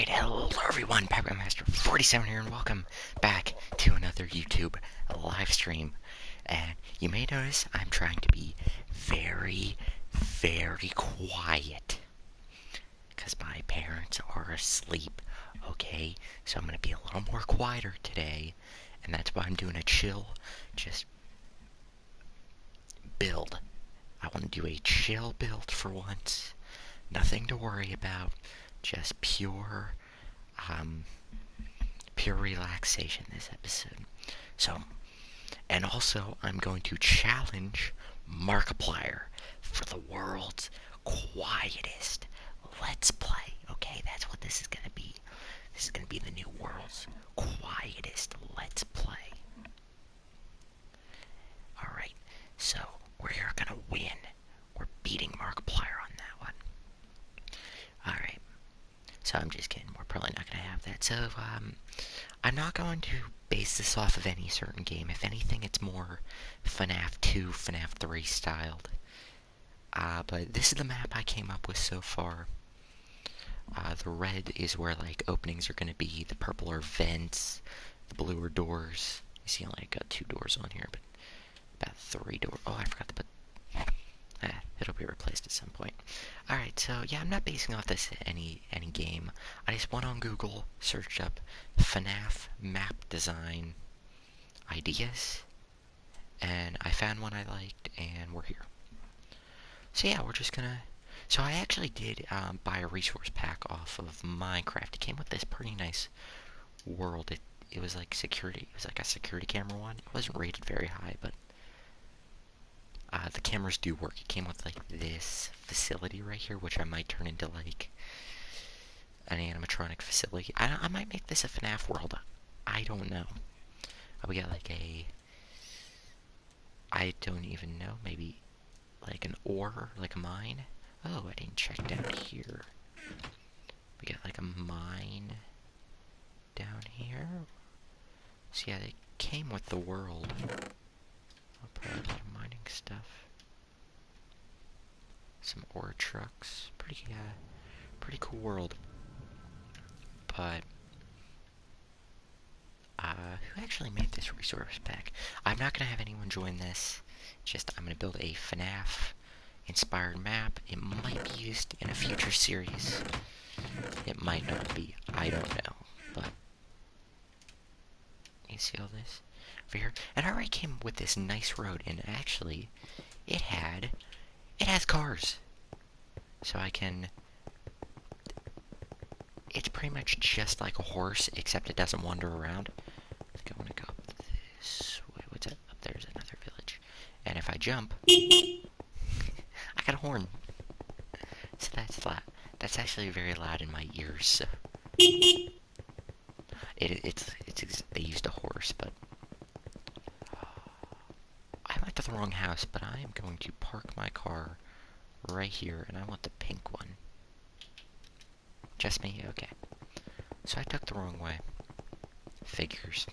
Alright, hello everyone, Pepper Master 47 here, and welcome back to another YouTube live stream. And you may notice I'm trying to be very, very quiet, because my parents are asleep, okay? So I'm going to be a little more quieter today, and that's why I'm doing a chill, just build. I want to do a chill build for once. Nothing to worry about, just pure relaxation this episode. So, and also I'm going to challenge Markiplier for the world's quietest Let's Play. Okay, that's what this is going to be. This is going to be the new world's quietest Let's Play. Alright, so we're going to win. We're beating Markiplier on that one. Alright. So I'm just kidding, we're probably not going to have that. So, I'm not going to base this off of any certain game. If anything, it's more FNAF 2, FNAF 3 styled. But this is the map I came up with so far. The red is where, like, openings are going to be. The purple are vents. The blue are doors. You see, I only got 2 doors on here, but about 3 doors. Oh, I forgot to put... it'll be replaced at some point. Alright, so yeah, I'm not basing off this any game. I just went on Google, searched up FNAF map design ideas, and I found one I liked, and we're here. So yeah, we're just gonna... So I actually did buy a resource pack off of Minecraft. It came with this pretty nice world. It was like security. It was like a security camera one. It wasn't rated very high, but the cameras do work. It came with like this facility right here, which I might turn into like an animatronic facility. I might make this a FNAF world. I don't know. We got like a... I don't even know. Maybe like an ore, like a mine. Oh, I didn't check down here. We got like a mine down here. So yeah, they came with the world. I'll probably a lot of mining stuff. Some ore trucks. Pretty cool world. But who actually made this resource pack? I'm not gonna have anyone join this. Just I'm gonna build a FNAF inspired map. It might be used in a future series. It might not be. I don't know. But you see all this over here? And I already came with this nice road, and actually, it has cars. So I can... It's pretty much just like a horse, except it doesn't wander around. I'm gonna go up this way. What's that? Up there's another village. And if I jump, I got a horn. So that's loud. That's actually very loud in my ears. So they used a horse, but I'm at the wrong house. But I am going to park my car right here, and I want the pink one. Just me? Okay. So I took the wrong way. Figures.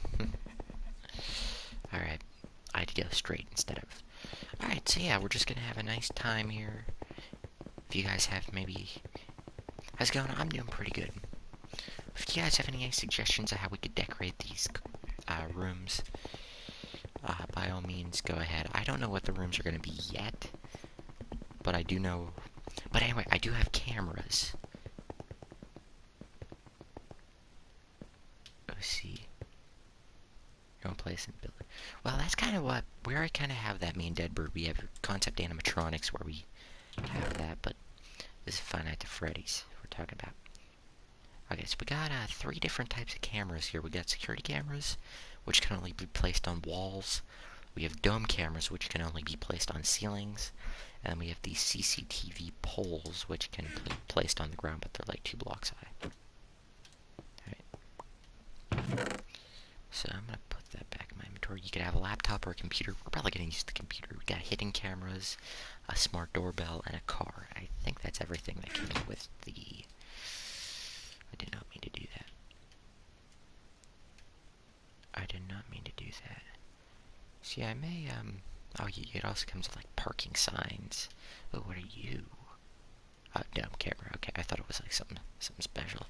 Alright. I had to go straight instead of... Alright, so yeah, we're just gonna have a nice time here. If you guys have maybe... How's it going? I'm doing pretty good. If you guys have any suggestions of how we could decorate these rooms, by all means, go ahead. I don't know what the rooms are gonna be yet, but I do know... But anyway, I do have cameras. See, your own place and build it. Well, that's kind of what we already kind of have that. Me and Deadbird, we have concept animatronics where we have that, but this is Five Nights at Freddy's we're talking about. Okay, so we got 3 different types of cameras here. We got security cameras, which can only be placed on walls. We have dome cameras, which can only be placed on ceilings, and then we have these CCTV poles, which can be placed on the ground, but they're like 2 blocks high. So I'm gonna put that back in my inventory. You could have a laptop or a computer. We're probably gonna use the computer. We got hidden cameras, a smart doorbell, and a car. I think that's everything that came with the... I did not mean to do that. I did not mean to do that. See, I may, oh, it also comes with, like, parking signs. Oh, what are you? Dumb camera. Okay, I thought it was, like, something special.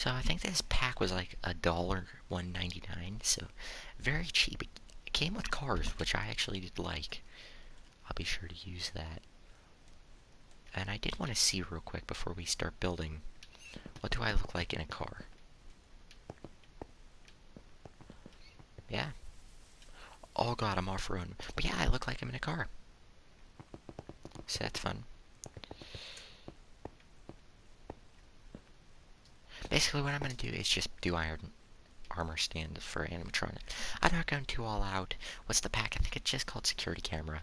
So I think this pack was like $1.99, so very cheap. It came with cars, which I actually did like. I'll be sure to use that. And I did want to see real quick before we start building, what do I look like in a car? Yeah. Oh god, I'm off-road. But yeah, I look like I'm in a car. So that's fun. Basically what I'm going to do is just do iron armor stand for animatronic. I'm not going to all out. What's the pack? I think it's just called security camera.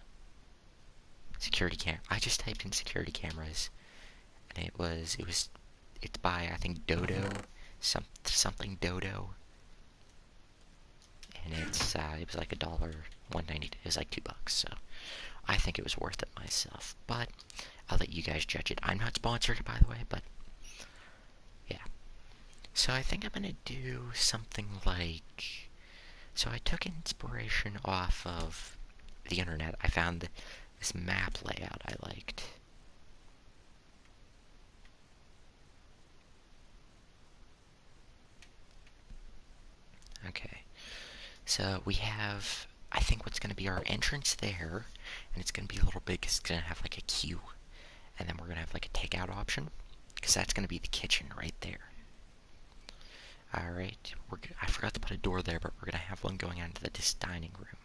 Security cam. I just typed in security cameras, and it's by I think Dodo, something Dodo, and it was like $1.90. It was like $2, so I think it was worth it myself. But I'll let you guys judge it. I'm not sponsored, by the way, but yeah. So I think I'm gonna do something like. So I took inspiration off of the internet. I found this map layout I liked. Okay, so we have, I think what's going to be our entrance there, and it's going to be a little big because it's going to have like a queue, and then we're going to have like a takeout option, because that's going to be the kitchen right there. Alright, I forgot to put a door there, but we're going to have one going onto this dining room.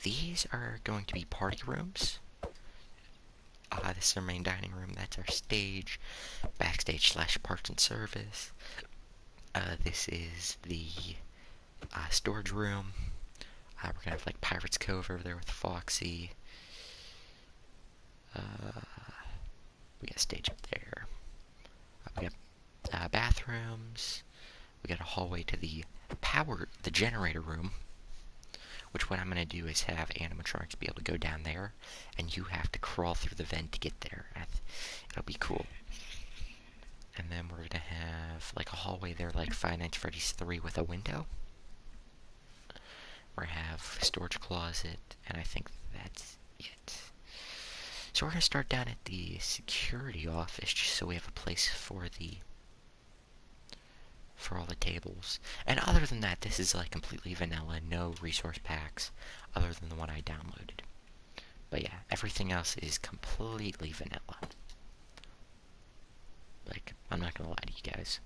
These are going to be party rooms. This is our main dining room. That's our stage, backstage / parts and service. This is the storage room. We're gonna have like Pirate's Cove over there with Foxy. We got a stage up there. We got bathrooms. We got a hallway to the generator room. Which what I'm gonna do is have animatronics be able to go down there, and you have to crawl through the vent to get there. It'll be cool. And then we're gonna have like a hallway there, like Five Nights at Freddy's 3 with a window. We have storage closet, and I think that's it. So we're gonna start down at the security office, just so we have a place for all the tables. And other than that, this is like completely vanilla, no resource packs, other than the one I downloaded. But yeah, everything else is completely vanilla. Like, I'm not gonna lie to you guys.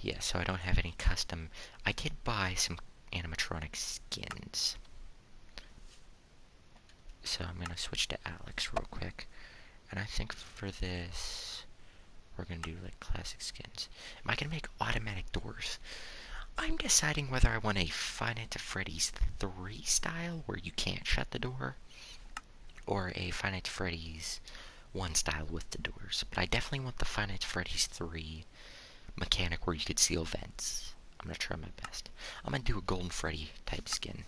Yeah, so I don't have any custom. I did buy some animatronic skins. So I'm gonna switch to Alex real quick. And I think for this, we're gonna do like classic skins. Am I gonna make automatic doors? I'm deciding whether I want a Five Nights at Freddy's 3 style, where you can't shut the door, or a Five Nights at Freddy's 1 style with the doors. But I definitely want the Five Nights at Freddy's 3 mechanic where you could seal vents. I'm gonna try my best. I'm gonna do a Golden Freddy type skin.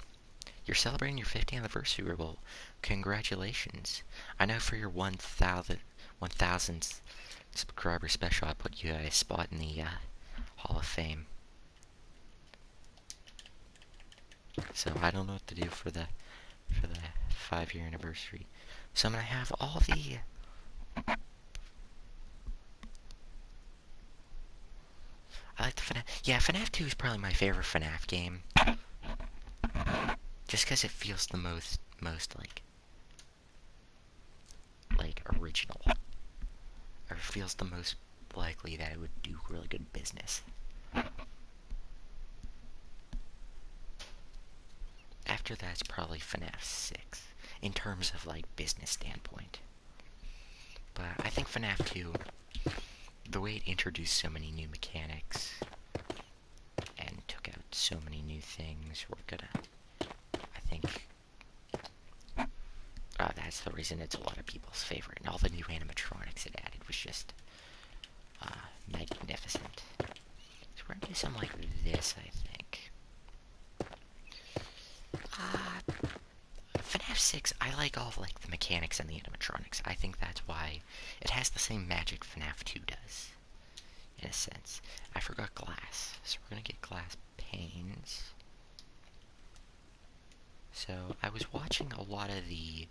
You're celebrating your 50th anniversary, well, congratulations. I know for your 1,000th subscriber special, I put you a spot in the Hall of Fame. So I don't know what to do for the 5-year anniversary. So I'm gonna have all the I like the FNAF. Yeah, FNAF 2 is probably my favorite FNAF game. Just because it feels the most like original. Or feels the most likely that it would do really good business. After that's probably FNAF 6, in terms of like business standpoint. But I think FNAF 2, the way it introduced so many new mechanics and took out so many new things, I think that's the reason it's a lot of people's favorite. And all the new animatronics it added was just magnificent. So we're gonna do something like this, I think. FNAF 6, I like all like the mechanics and the animatronics. I think that's why it has the same magic FNAF 2 does, in a sense. I forgot glass, so we're gonna get glass panes. So I was watching a lot of the,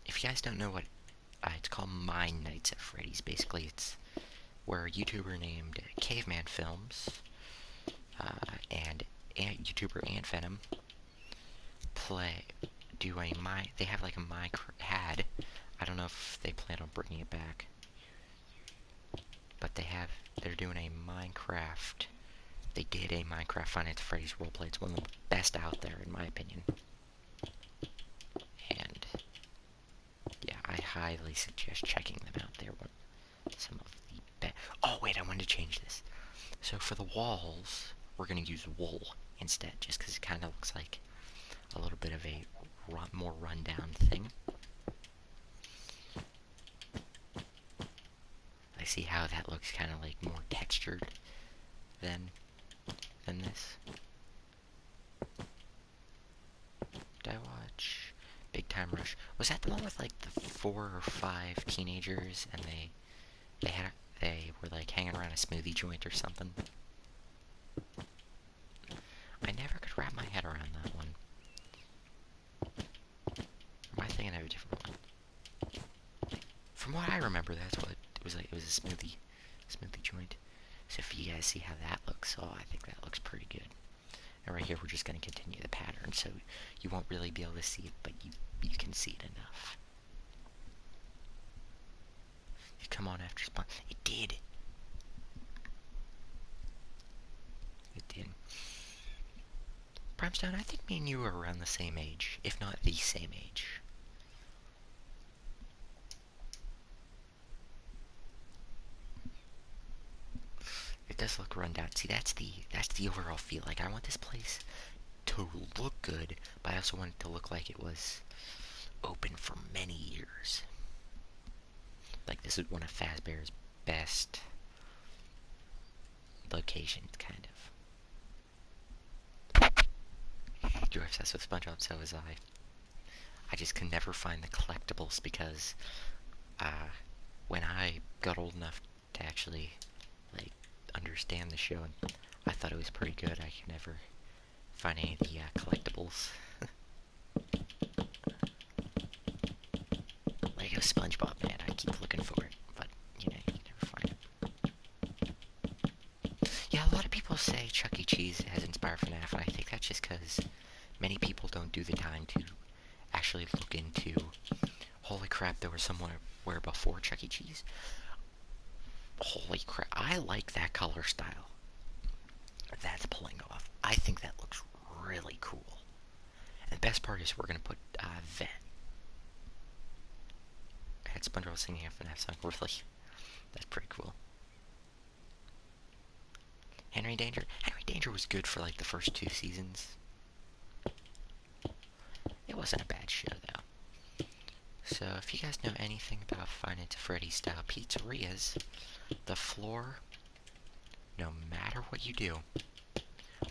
if you guys don't know what It's called Mine Nights at Freddy's. Basically, it's where a YouTuber named Caveman Films and YouTuber Ant Venom they have like a had. I don't know if they plan on bringing it back, but they're doing a Minecraft. They did a Minecraft Five Nights at Freddy's roleplay. It's one of the best out there, in my opinion. And yeah, I highly suggest checking them out. They're some of the best. Oh wait, I wanted to change this. So for the walls, we're gonna use wool instead, just because it kind of looks like a little bit of a more rundown thing. I see how that looks kind of like more textured than this. Did I watch Big Time Rush? Was that the one with like the 4 or 5 teenagers and they were like hanging around a smoothie joint or something? I never could wrap my head around that one. Or am I thinking of a different one? From what I remember, that's what it was like. It was a smoothie joint. So if you guys see how that looks, oh, I think that looks pretty good. And right here, we're just going to continue the pattern, so you won't really be able to see it, but you can see it enough. You come on after spawn. It did. It did. Brimstone, I think me and you are around the same age, if not the same age. It does look run down. See, that's the overall feel. Like, I want this place to look good, but I also want it to look like it was open for many years. Like, this is one of Fazbear's best locations, kind of. You're obsessed with SpongeBob, so is I. I just can never find the collectibles because, when I got old enough to actually, like, understand the show, and I thought it was pretty good, I could never find any of the collectibles. Lego SpongeBob, man, I keep looking for it, but, you know, you can never find it. Yeah, a lot of people say Chuck E. Cheese has inspired FNAF, and I think that's just because many people don't do the time to actually look into, holy crap, there was somewhere before Chuck E. Cheese. Holy crap, I like that color style that's pulling off. I think that looks really cool. And the best part is we're going to put Vet. I had SpongeBob singing a FNAF song. Really, that's pretty cool. Henry Danger? Henry Danger was good for like the first 2 seasons. It wasn't a bad show though. So if you guys know anything about Five Nights at Freddy's style pizzerias, the floor, no matter what you do,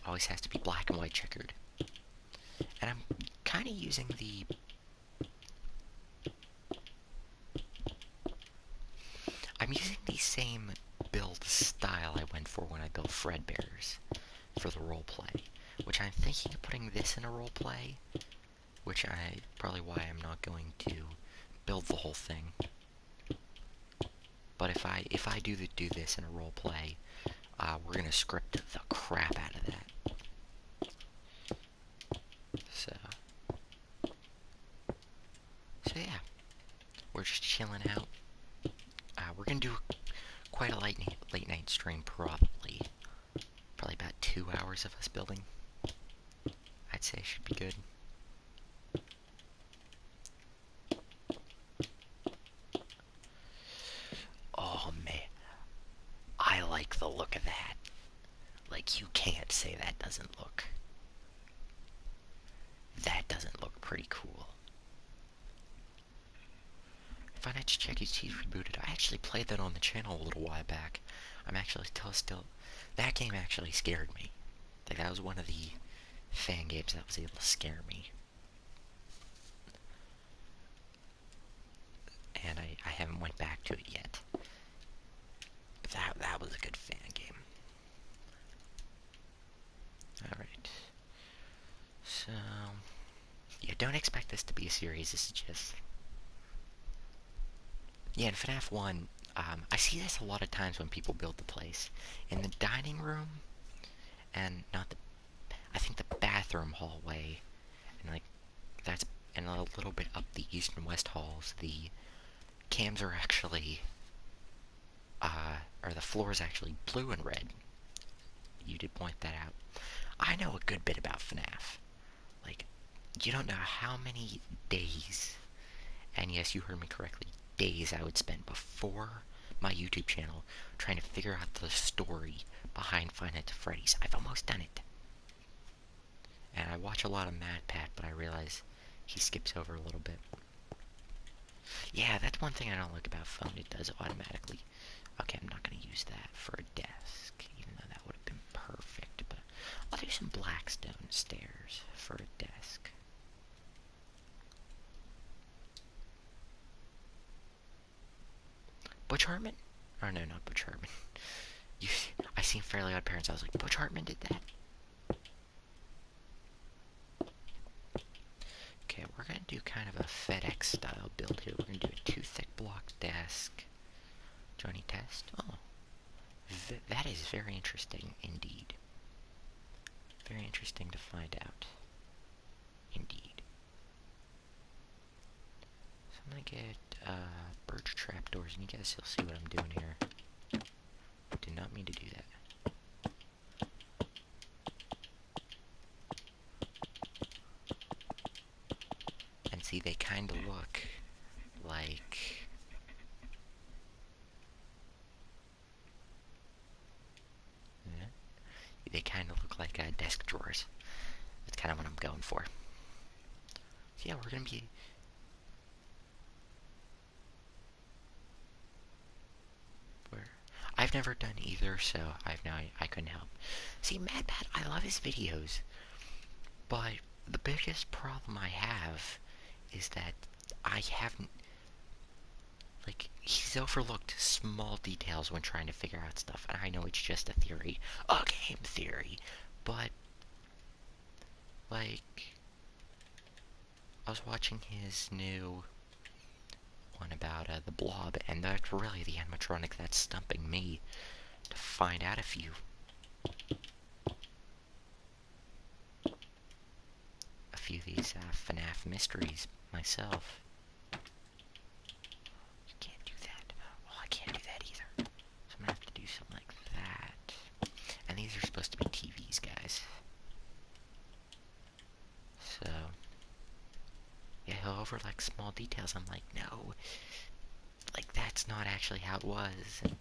always has to be black and white checkered. And I'm kind of using the same build style I went for when I built Fredbear's for the roleplay, which I'm thinking of putting this in a roleplay, which probably why I'm not going to build the whole thing. But if I do this in a roleplay, we're gonna script the crap out of that. So yeah, we're just chilling out. We're gonna do quite a late night stream, probably about 2 hours of us building. I'd say should be good. Oh man, I like the look of that. Like, you can't say that doesn't look pretty cool. Five Nights at Chuck E. Cheese rebooted. I actually played that on the channel a little while back. I'm actually still that game actually scared me. Like, that was one of the fan games that was able to scare me. And I haven't went back to it yet. That was a good fan game. Alright. So, yeah, don't expect this to be a series. This is just Yeah, in FNAF 1, I see this a lot of times when people build the place. In the dining room, and not the, I think the bathroom hallway, and like, that's, and a little bit up the east and west halls, the cams are actually, or the floor is actually blue and red. You did point that out. I know a good bit about FNAF. Like, you don't know how many days, and yes, you heard me correctly, days I would spend before my YouTube channel trying to figure out the story behind Five Nights at Freddy's. I've almost done it. And I watch a lot of Mad Pat, but I realize he skips over a little bit. Yeah, that's one thing I don't like about phone. It does it automatically. Okay, I'm not going to use that for a desk, even though that would have been perfect. But I'll do some blackstone stairs for a desk. Butch Hartman? Oh, no, not Butch Hartman. I seen Fairly Odd Parents. I was like, Butch Hartman did that? Okay, we're going to do kind of a FedEx style build here. We're going to do a 2 thick block desk. Johnny test? Oh. That is very interesting indeed. Very interesting to find out. Indeed. So I'm going to get birch trapdoors, and you guys will see what I'm doing here. Did not mean to do that. And see, they kind of look like... They kind of look like desk drawers. That's kind of what I'm going for. So yeah, we're going to be... I've never done either, so I couldn't help. See, Mad Pat, I love his videos, but the biggest problem I have is that I haven't, like, he's overlooked small details when trying to figure out stuff, and I know it's just a theory, a game theory, but, like, I was watching his new one about the blob, and that's really the animatronic that's stumping me to find out a few of these FNAF mysteries myself. You can't do that. Well, I can't do that either. So I'm gonna have to do something like that. And these are supposed to be TVs, guys. So, yeah, he'll overlook small details. I'm like, no, like, that's not actually how it was. And,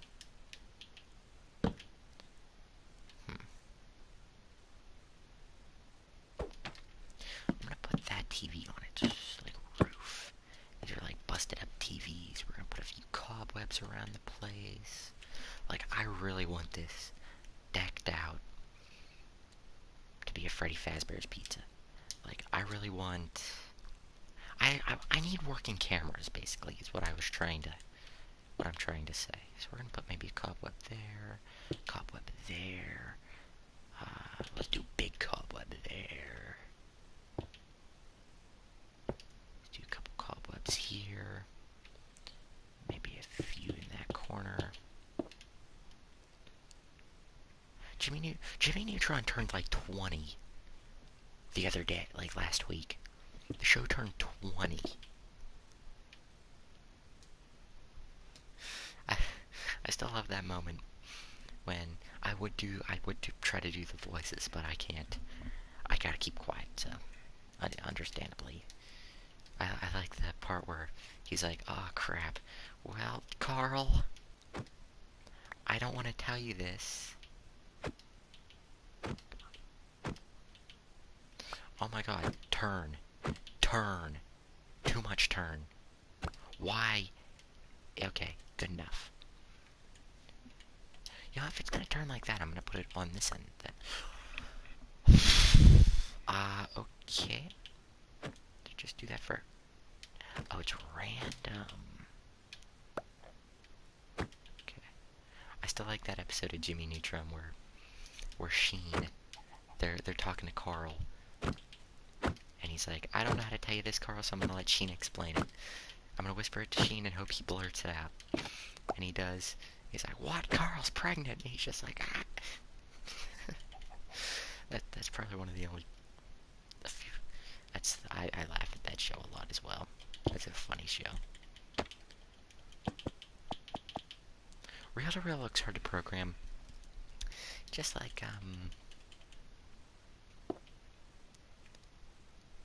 I'm gonna put that TV on it, just like roof. These are like busted up TVs. We're gonna put a few cobwebs around the place. Like, I really want this decked out to be a Freddy Fazbear's Pizza. Like, I really want... I need working cameras, basically, is what I'm trying to say. So we're gonna put maybe a cobweb there, let's do big cobweb there. Let's do a couple cobwebs here. Maybe a few in that corner. Jimmy Neutron turned like 20 the other day, like last week. The show turned 20. I still have that moment when I would try to do the voices, but I can't. I gotta keep quiet, so understandably. I like the part where he's like, "Oh crap, well, Carl, I don't want to tell you this. Oh my god, turn, too much turn. Why? Okay, good enough. You know, if it's gonna turn like that, I'm gonna put it on this end then. Okay. Just do that for... Oh, it's random. Okay. I still like that episode of Jimmy Neutron where Sheen, they're talking to Carl. And he's like, I don't know how to tell you this, Carl, so I'm gonna let Sheen explain it. I'm gonna whisper it to Sheen and hope he blurts it out. And he does. He's like, "What? Carl's pregnant?" And he's just like, ah. That's probably one of the only. Few, I laugh at that show a lot as well. It's a funny show. Reel to reel looks hard to program. Just like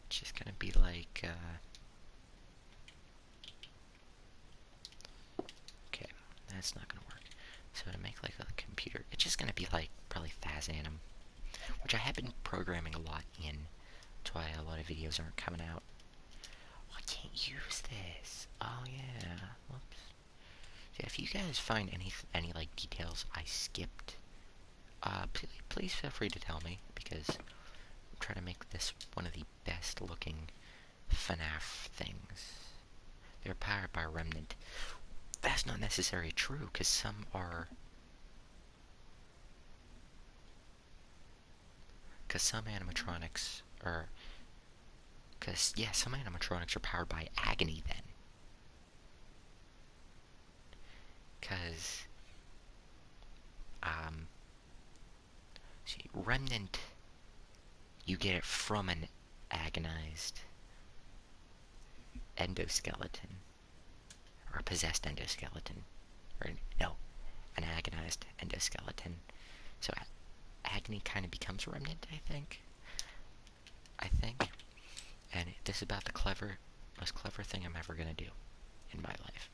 it's just gonna be like okay, that's not gonna work. So to make like a computer, it's just gonna be like probably Fazanum, which I have been programming a lot in. That's why a lot of videos aren't coming out. Oh, I can't use this. Oh yeah. Whoops. Yeah, if you guys find any like details I skipped, please feel free to tell me, because I'm trying to make this one of the best looking FNAF things. They're powered by Remnant. That's not necessarily true, because some are. Because some animatronics are. Because, yeah, some animatronics are powered by Agony then. Because, see, Remnant, you get it from an agonized endoskeleton. Or a possessed endoskeleton. Or, no, an agonized endoskeleton. So, Agony kind of becomes Remnant, I think. And this is about the most clever thing I'm ever gonna do in my life.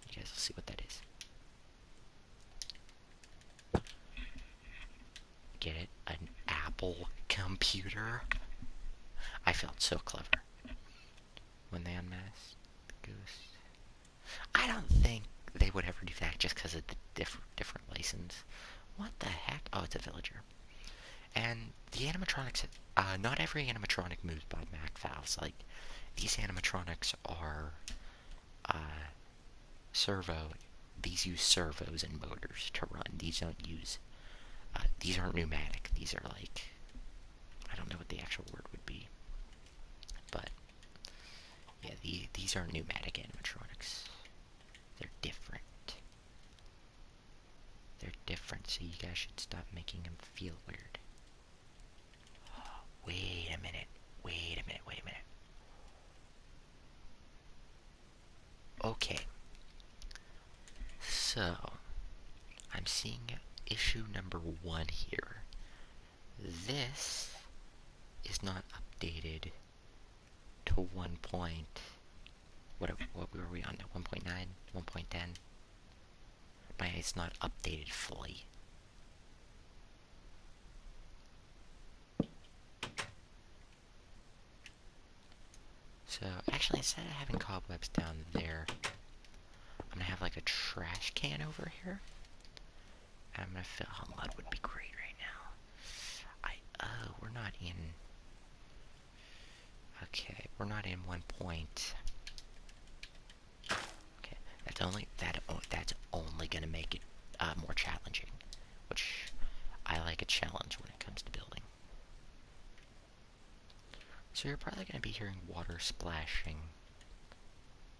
You guys will see what that is. Get it? An Apple computer? I felt so clever when they unmasked the ghost. I don't think they would ever do that just because of the different license. What the heck? Oh, it's a villager. And the animatronics, not every animatronic moves by Mac valves. Like, these animatronics are, servo. These use servos and motors to run. These don't use, these aren't pneumatic. These are like, I don't know what the actual word would be. But, yeah, these are pneumatic animatronics. They're different. They're different, so you guys should stop making them feel weird. Wait a minute. Okay. So, I'm seeing issue number 1 here. This is not updated to 1 point. What were we on now? 1.9? 1.10? It's not updated fully. So, actually, instead of having cobwebs down there, I'm gonna have like a trash can over here. And I'm gonna fill. Oh, mud would be great right now. We're not in. Okay, we're not in 1 point. Okay, that's only gonna make it more challenging, which I like a challenge when it comes to building. So you're probably gonna be hearing water splashing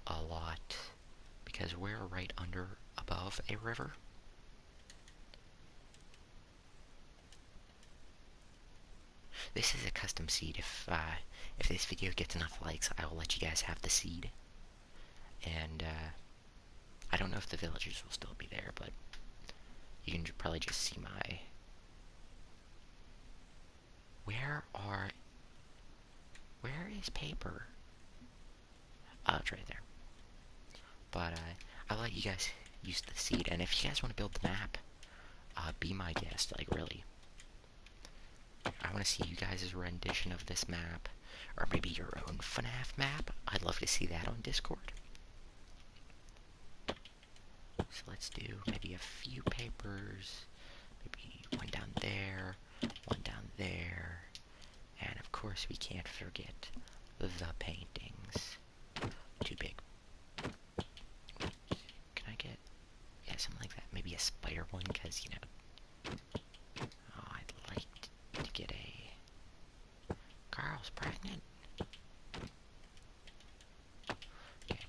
a lot because we're right above a river. This is a custom seed. If this video gets enough likes, I will let you guys have the seed. And I don't know if the villagers will still be there, but you can probably just see my. Where is paper? Oh, it's right there. But I'll let you guys use the seed, and if you guys want to build the map, be my guest. Like, really. I want to see you guys' rendition of this map, or maybe your own FNAF map. I'd love to see that on Discord. So let's do maybe a few papers, maybe one down there, one down there, and of course we can't forget the paintings. Too big. Can I get, yeah, something like that, maybe a spider one, because, you know, oh, I'd like to get Carl's pregnant. Okay.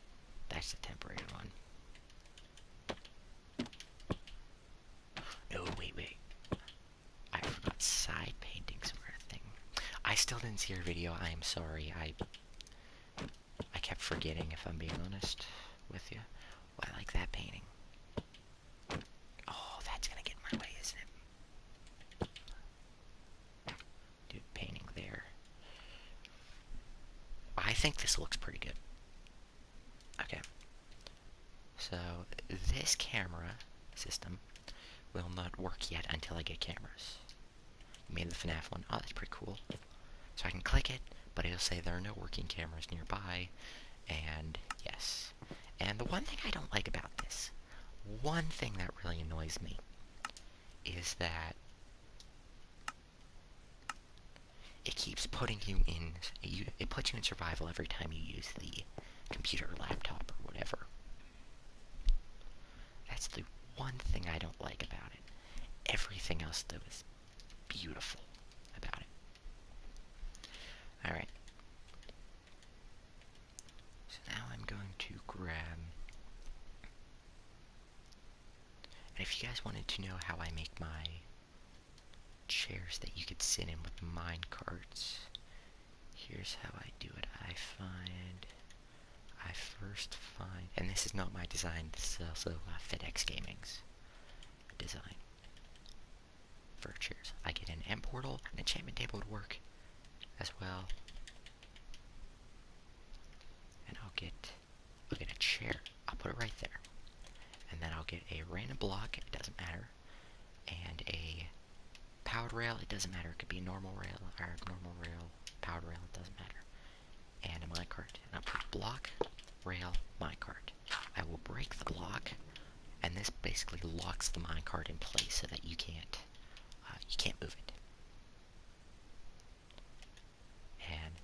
didn't see your video, I am sorry. I kept forgetting, if I'm being honest with you. Oh, I like that painting. Oh, that's gonna get in my way, isn't it? Dude, painting there. I think this looks pretty good. Okay. So, this camera system will not work yet until I get cameras. I made the FNAF one. Oh, that's pretty cool. So I can click it, but it'll say there are no working cameras nearby, and yes. And the one thing I don't like about this, one thing that really annoys me, is that it keeps putting you in, it puts you in survival every time you use the computer or laptop or whatever. That's the one thing I don't like about it. Everything else, though, is beautiful about it. Alright. So now I'm going to grab... And if you guys wanted to know how I make my chairs that you could sit in with the mine carts, here's how I do it. I first find, and this is not my design, this is also FedEx Gaming's design for chairs. I get an end portal, an enchantment table would work as well, and I'll get a chair. I'll put it right there, and then I'll get a random block, it doesn't matter, and a powered rail, it doesn't matter, it could be a normal rail, or normal rail, powered rail, it doesn't matter, and a minecart, and I'll put block, rail, minecart. I will break the block, and this basically locks the minecart in place so that you can't move it. And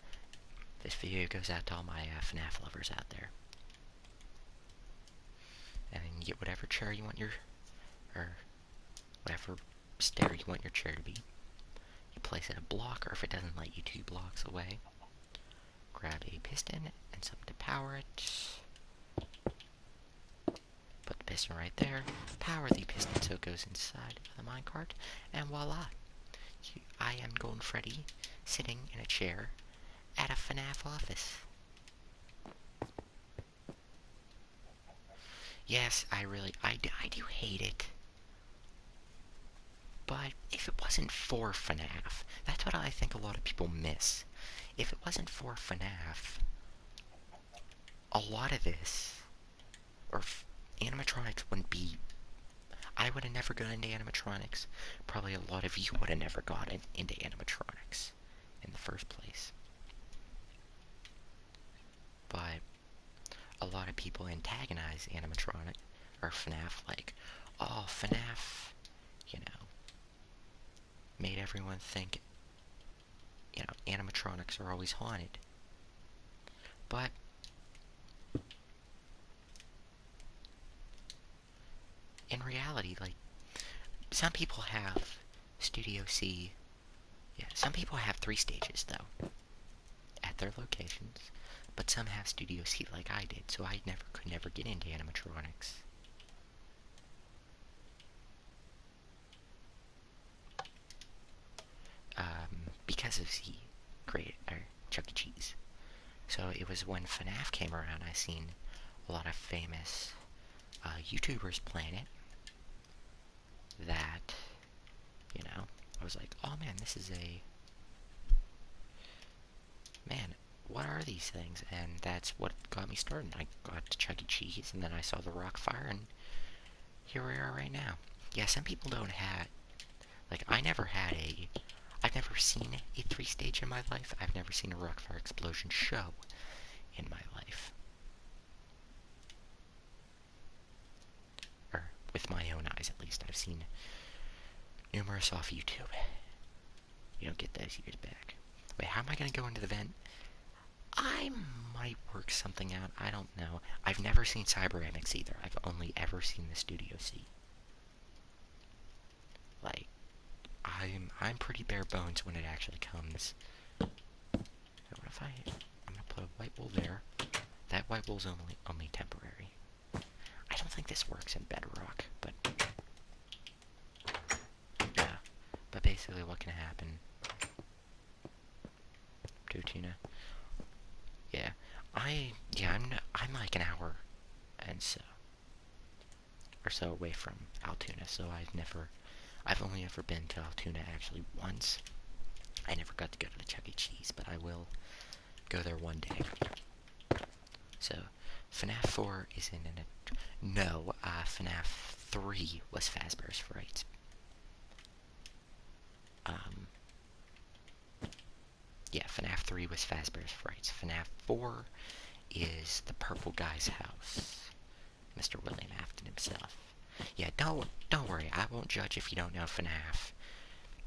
this video goes out to all my FNAF lovers out there. And then you get whatever chair you want or whatever stair you want your chair to be. You place it a block, or if it doesn't let you 2 blocks away, grab a piston and something to power it. Put the piston right there, power the piston so it goes inside of the minecart, and voila! I am Golden Freddy, sitting in a chair at a FNAF office. Yes, I do hate it. But if it wasn't for FNAF, that's what I think a lot of people miss. If it wasn't for FNAF, a lot of this, or animatronics wouldn't be... I would have never gone into animatronics. Probably a lot of you would have never gotten into animatronics in the first place. But a lot of people antagonize animatronic, or FNAF, like, oh, FNAF, you know, made everyone think, you know, animatronics are always haunted. But in reality, like, some people have Studio C. Yeah, some people have 3 stages, though, at their locations. But some have Studio C like I did, so I could never get into animatronics. Because of Chuck E. Cheese. So it was when FNAF came around, I seen a lot of famous YouTubers playing it, that, you know, I was like, oh man, this is man, what are these things? And that's what got me started. I got to Chuck E. Cheese, and then I saw the rock fire, and here we are right now. Yeah, some people don't have, like, I've never seen a 3-stage in my life. I've never seen a rock fire explosion show in my life. Or, with my own eyes at least. I've seen numerous off YouTube. You don't get those years back. Wait, how am I going to go into the vent? I might work something out. I don't know. I've never seen Cyberamics either. I've only ever seen the Studio C. Like, I'm pretty bare bones when it actually comes. So what if I'm gonna put a white wool there. That white wool's only temporary. I don't think this works in Bedrock, but yeah. But basically what can happen Altoona. Yeah, I'm like an hour and so or so away from Altoona, so I've only ever been to Altoona actually once. I never got to go to the Chuck E. Cheese, but I will go there one day. So, FNAF 4 is in an... No, FNAF 3 was Fazbear's Fright. Yeah, FNAF 3 was Fazbear's Fright. FNAF 4 is the purple guy's house. Mr. William Afton himself. Yeah, don't worry, I won't judge if you don't know FNAF.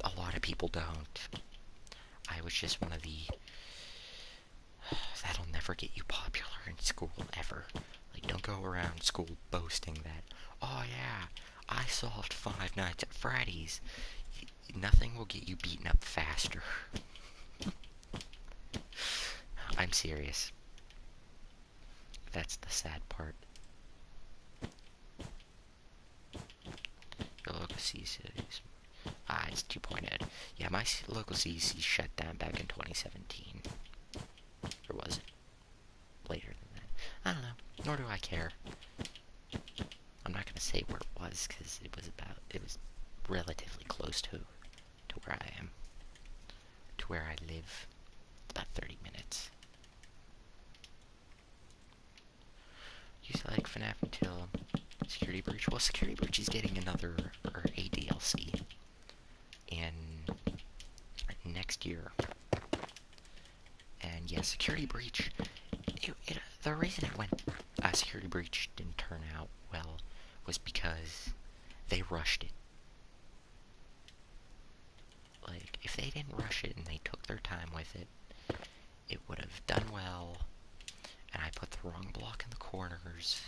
A lot of people don't. I was just one of the... That'll never get you popular in school, ever. Like, don't go around school boasting that, oh yeah, I solved Five Nights at Freddy's. Nothing will get you beaten up faster. I'm serious. That's the sad part. Your local CC is... it's 2.0. Yeah, my local CC shut down back in 2017. Or was it? Later than that. I don't know. Nor do I care. I'm not gonna say where it was, because it was relatively close to where I am. To where I live. About 30 minutes. Used to like FNAF until Security Breach. Well, Security Breach is getting another, or a DLC in next year. And yeah, Security Breach, the reason it went, Security Breach didn't turn out well was because they rushed it. Like, if they didn't rush it and they took their time with it, it would have done well. And I put the wrong block in the corners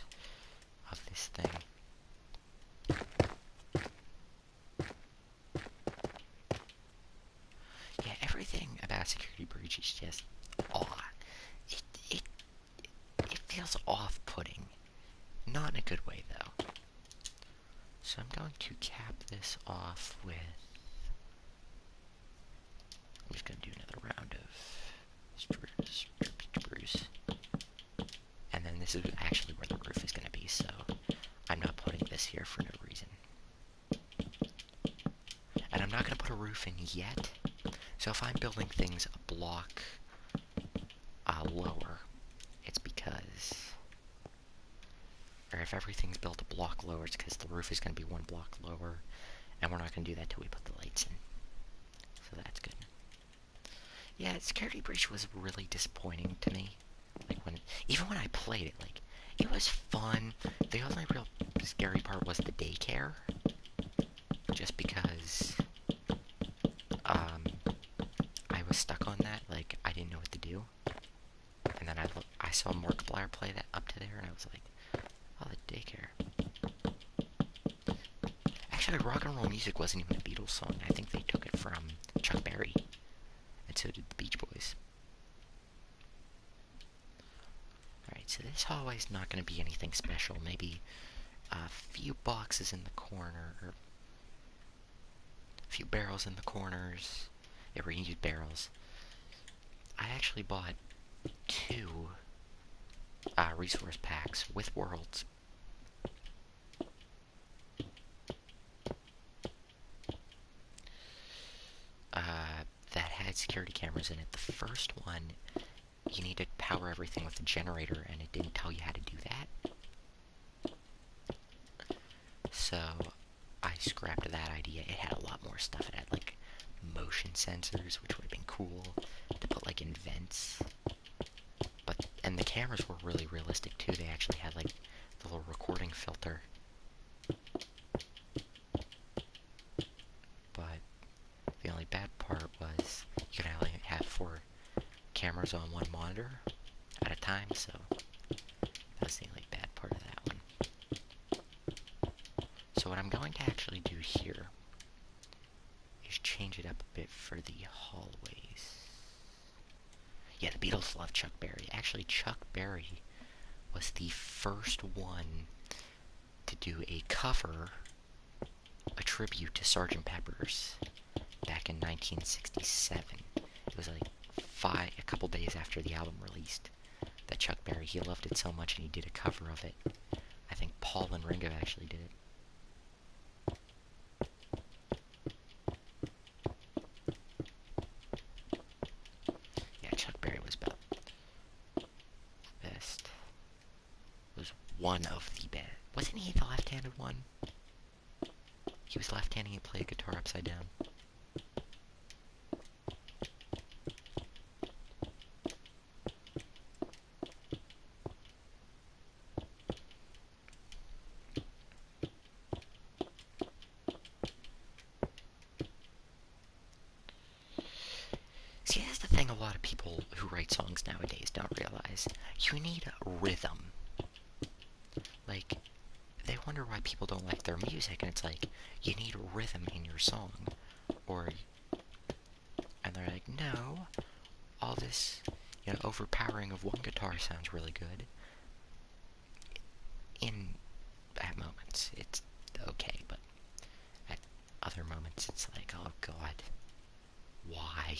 of this thing. Yeah, everything about Security Breach is just odd. It feels off-putting. Not in a good way, though. So I'm going to cap this off with... I'm just going to do another round of spruce. And then this is actually where the roof is going to be, so I'm not putting this here for no reason. And I'm not going to put a roof in yet. So if I'm building things a block lower, it's because... Or if everything's built a block lower, it's because the roof is going to be one block lower. And we're not going to do that till we put the lights in. So that's good. Yeah, Security Breach was really disappointing to me. Like, even when I played it, like, it was fun. The only real scary part was the daycare. Just because, I was stuck on that, like, I didn't know what to do. And then I saw Markiplier play that up to there, and I was like, oh, the daycare. Actually, Rock and Roll Music wasn't even a Beatles song. I think they took it from Chuck Berry. And so did the Beach Boys. Alright, so this hallway's not going to be anything special. Maybe a few boxes in the corner, or a few barrels in the corners. Yeah, we're going to use barrels. I actually bought 2 resource packs with worlds. That had security cameras in it. The first one, you need to power everything with a generator, and it didn't tell you how to do that. So, I scrapped that idea. It had a lot more stuff. It had, like, motion sensors, which would have been cool to put, like, in vents. And the cameras were really realistic, too. They actually had, like, the little recording filter. But the only bad part was you could only have 4 cameras on one monitor at a time, so that was the only bad part of that one. So what I'm going to actually do here is change it up a bit for the hallways. Yeah, the Beatles love Chuck Berry. Actually, Chuck Berry was the first one to do a cover, a tribute to Sgt. Pepper's back in 1967. It was like a couple days after the album released. That Chuck Berry, he loved it so much and he did a cover of it. I think Paul and Ringo actually did it. Yeah, Chuck Berry was about best. Was one of the best. Wasn't he the left-handed one? He was left-handed, he played guitar upside down. See, that's the thing a lot of people who write songs nowadays don't realize. You need a rhythm. Like, they wonder why people don't like their music, and it's like, you need rhythm in your song. And they're like, no, all this, overpowering of one guitar sounds really good. At moments, it's okay, but at other moments, it's like, oh god, why?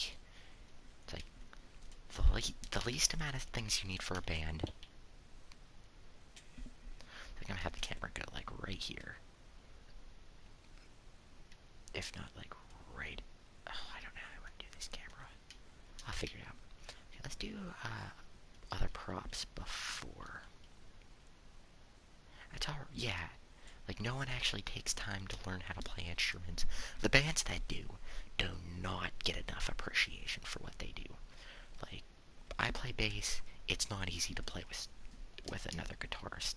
It's like, the least amount of things you need for a band. I'm gonna have the camera go, like, right here. If not, like, right... Oh, I don't know how I want to do this camera. I'll figure it out. Okay, let's do, other props before. That's all... Yeah. Like, no one actually takes time to learn how to play instruments. The bands that do not get enough appreciation for what they do. Like, I play bass. It's not easy to play with another guitarist.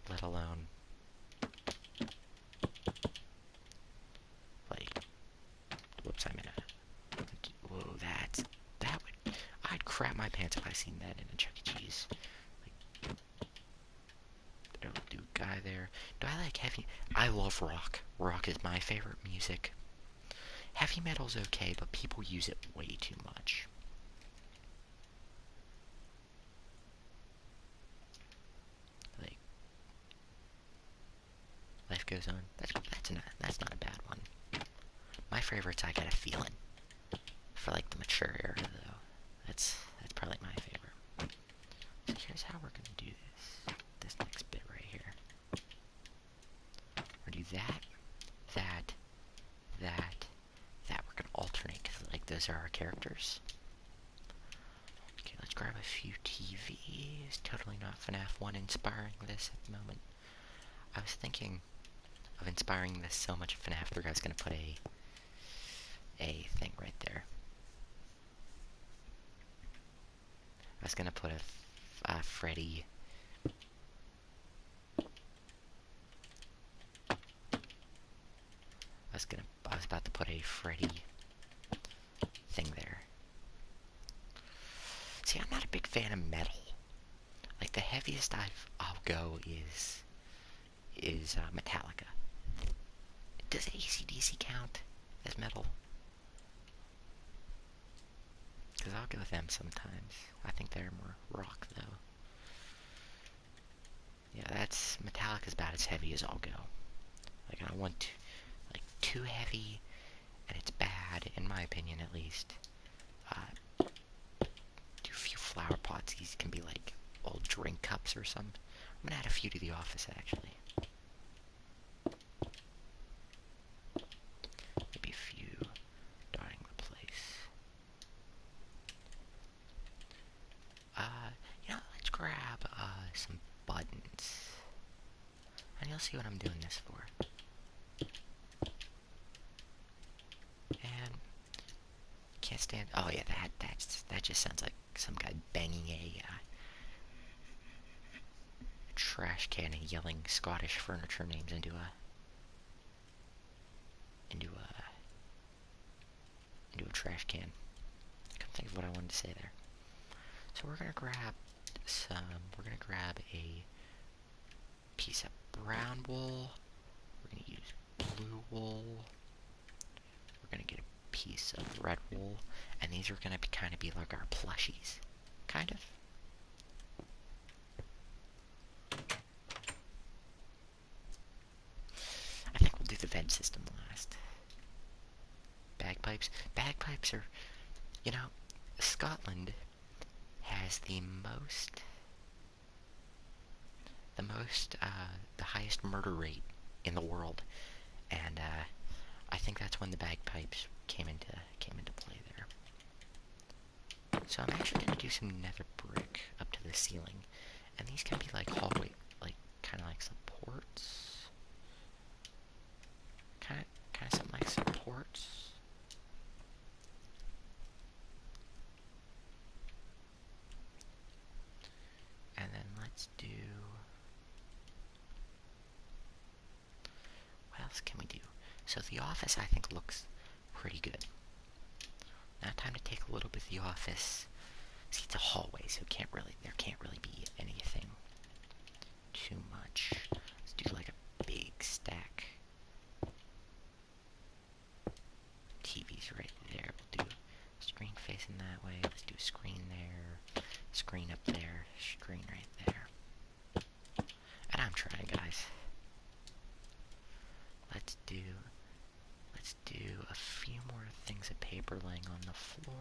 Let alone, like, whoops, I'm in a, whoa, that would, I'd crap my pants if I seen that in a Chuck E. Cheese. Like, there'll do a guy there. Do I like heavy? I love rock. Rock is my favorite music. Heavy metal's okay, but people use it way too much. Like, life goes on. That's not a bad one. My favorite's I Got a Feeling. For like the mature era though. That's probably my favorite. So here's how we're gonna do this next bit right here. We're gonna do that. We're gonna alternate because like those are our characters. Okay, let's grab a few TVs. Totally not FNAF 1 inspiring this at the moment. I was thinking of inspiring this so much FNAF 3 I was gonna put a thing right there. I was gonna put a Freddy. I was about to put a Freddy thing there. See, I'm not a big fan of metal. Like the heaviest I'll go is Metallica. Does AC/DC count as metal? Because I'll go with them sometimes. I think they're more rock though. Yeah, Metallica's about as heavy as I'll go. Like I don't want too heavy, and it's bad in my opinion at least. Do a few flower pots. These can be like old drink cups or something. I'm gonna add a few to the office actually. Maybe a few dotting the place. Let's grab some buttons. And you'll see what I'm doing this for. And can't stand. Oh yeah, that just sounds like some guy banging a trash can and yelling Scottish furniture names into a trash can. Couldn't think of what I wanted to say there. So we're gonna grab a piece of brown wool. We're gonna use blue wool. We're gonna get a piece of red wool, and these are gonna kind of be like our plushies, kind of. I think we'll do the vent system last. Bagpipes. Bagpipes are You know, Scotland has the highest murder rate in the world, and I think that's when the bagpipes came into play there. So I'm actually gonna do some nether brick up to the ceiling, and these can be like hallway, like kind of like supports, kind of something like supports. And then let's do, what else can we do? So the office I think looks pretty good. Now time to take a little bit of the office. See, it's a hallway, so there can't really be anything too much. Let's do like a big stack. TV's right there. We'll do screen facing that way. Let's do a screen there, screen up there, screen right there. And I'm trying, guys. Let's do a few more things of paper laying on the floor.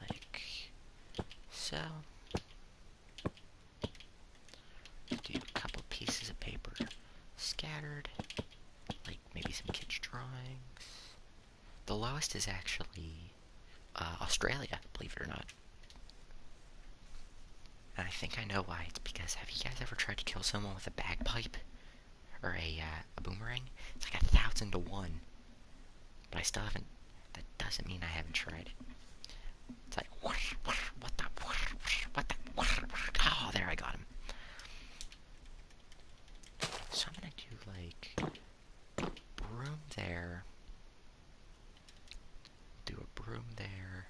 Like so. Do a couple pieces of paper scattered, like maybe some kids' drawings. The lowest is actually Australia, believe it or not. And I think I know why. It's because, have you guys ever tried to kill someone with a bagpipe? Or a boomerang? It's like 1,000 to 1. But I still haven't, that doesn't mean I haven't tried it. It's like, whoosh, whoosh, what the, whoosh, whoosh, what the, whoosh, whoosh. Oh, there, I got him. So I'm gonna do, like, broom there. Do a broom there.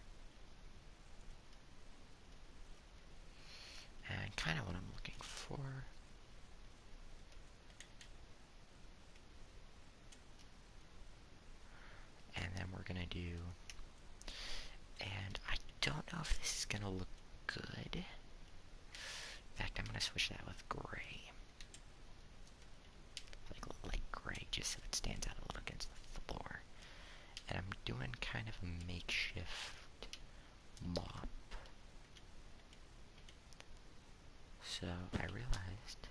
And kind of what I'm looking for. And then we're gonna do, and I don't know if this is gonna look good. In fact, I'm gonna switch that with gray. Like gray, just so it stands out a little against the floor. And I'm doing kind of a makeshift mop. So I realized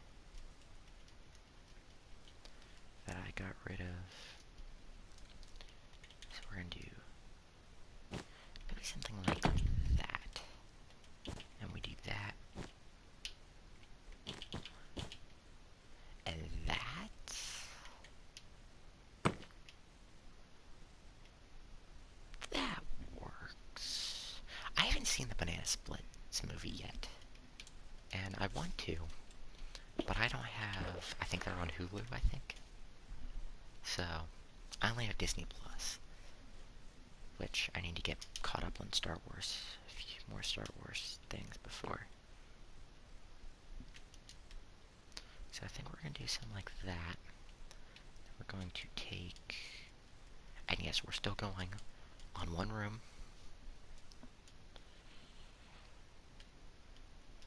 that I got rid of, so we're gonna do maybe something like that. And we do that. And that. That works. I haven't seen the Banana Splits movie yet. And I want to. But I don't have, I think they're on Hulu, I think. So, I only have Disney Plus. Which I need to get caught up on Star Wars. A few more Star Wars things before. So I think we're going to do something like that. We're going to take, and yes, we're still going on one room.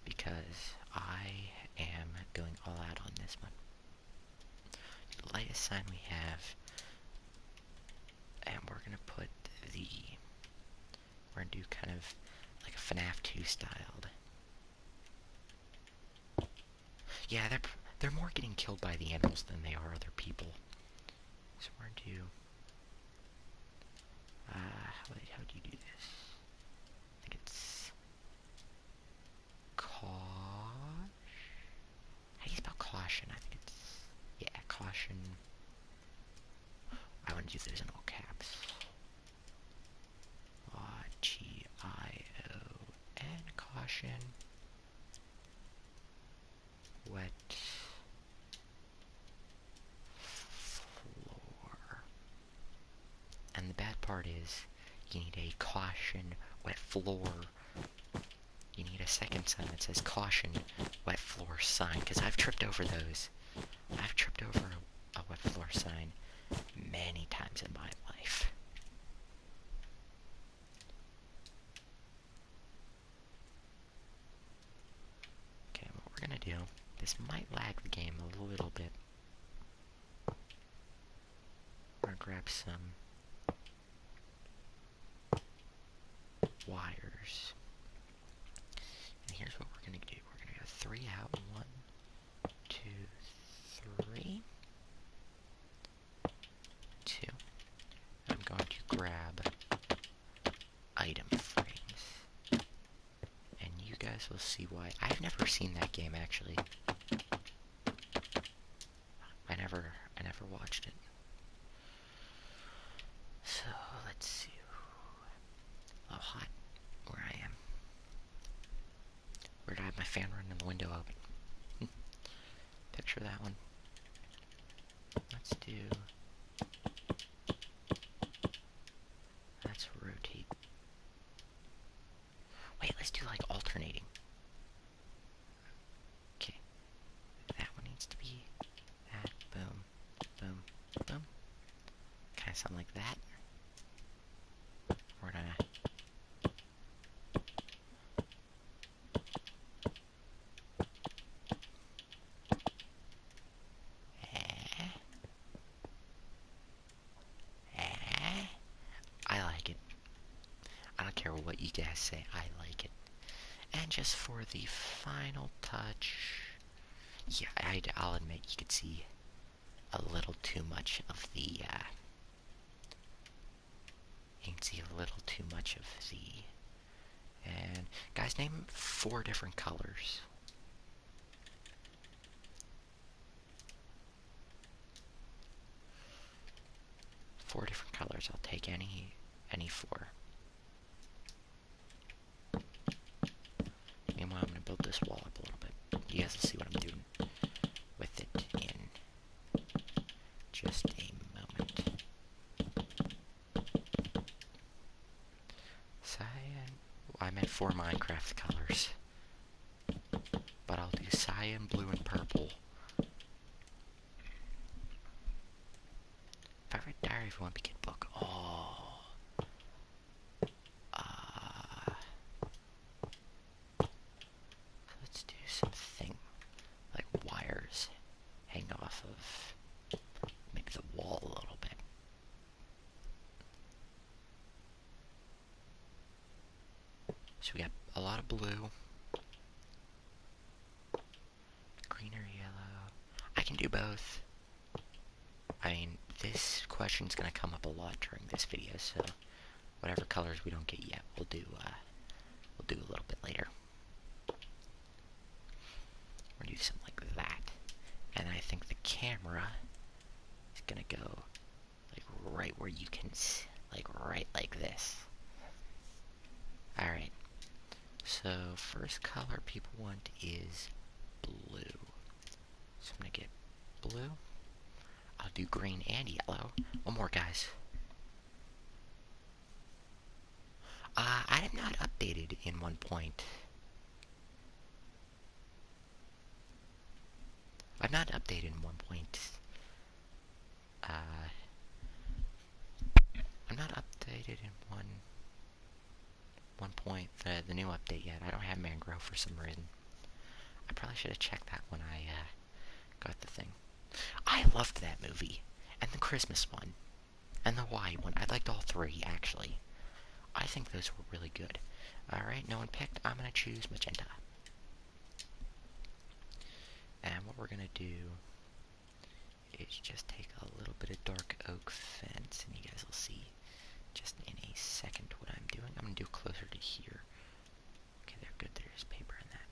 Because I am going all out on this one. The lightest sign we have, and we're gonna put we're gonna do kind of like a FNAF 2 styled. Yeah, they're more getting killed by the animals than they are other people. So we're gonna do, how do you do this? I think it's how do you spell caution? I think it's, yeah, caution. I want to do those in all caps. G-I-O-N, caution. Wet floor. And the bad part is, you need a caution, wet floor. You need a second sign that says caution, wet floor sign, because I've tripped over those. I've tripped over a wet floor sign many times in my life. Okay, what we're gonna do, this might lag the game a little bit. We're gonna grab some wires. And here's what we're gonna do. We're gonna go 3 out. 1, 2, 3. 2. I'm going to grab item frames. And you guys will see why. I've never seen that game, actually. I never watched it. So, let's see. A little hot where I am. Where did I have my fan running and the window open? Picture that one. Let's rotate. Wait, let's do like alternating. Okay. That one needs to be that. Boom. Boom. Boom. Kind of something like that. We're gonna... I like it. I don't care what you guys say, I like it. And just for the final touch... Yeah, I'll admit you could see a little too much of the, you can see a little too much of the... And, guys, name 4 different colors. 4 different colors, I'll take any 4. Meanwhile, I'm going to build this wall up a little bit. You guys will see what I'm doing with it in just a moment. Cyan... I meant 4 Minecraft colors. But I'll do cyan, blue, and purple. Favorite diary if you want to begin book. Oh. Let's do something like wires hang off of maybe the wall a little bit. So we got a lot of blue, green or yellow. I can do both. I mean, this question's gonna come up a lot during this video, so whatever colors we don't get yet, we'll do a little bit later. We're gonna do something like that. And I think the camera is gonna go like right where you can see, like right like this. Alright. So first color people want is blue. So I'm gonna get blue. I'll do green and yellow. One more, guys. I am not updated in 1 point. I'm not updated in 1 point. I'm not updated in one point, the new update yet. I don't have Mangrove for some reason. I probably should have checked that when I got the thing. I loved that movie, and the Christmas one, and the Hawaii one. I liked all 3, actually. I think those were really good. Alright, no one picked. I'm gonna choose magenta. And what we're gonna do is just take a little bit of dark oak fence, and you guys will see just in a second what I'm doing. I'm gonna do it closer to here. Okay, they're good. There's paper in that.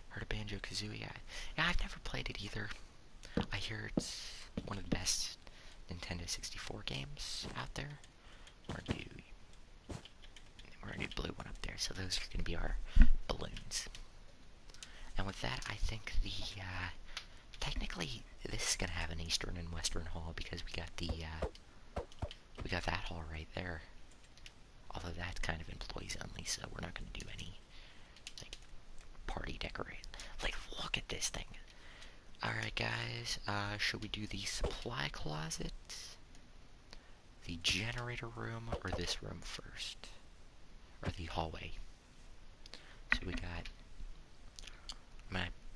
Heard of Banjo-Kazooie? Yeah, I've never played it either. I hear it's one of the best Nintendo 64 games out there. We're gonna do blue one up there, so those are gonna be our balloons. And with that, I think technically this is gonna have an eastern and western hall because we got that hall right there. Although that's kind of employees only, so we're not gonna do any like party decorate. Like, look at this thing. Alright guys, should we do the supply closet, the generator room, or this room first? Or the hallway? So we got... I'm gonna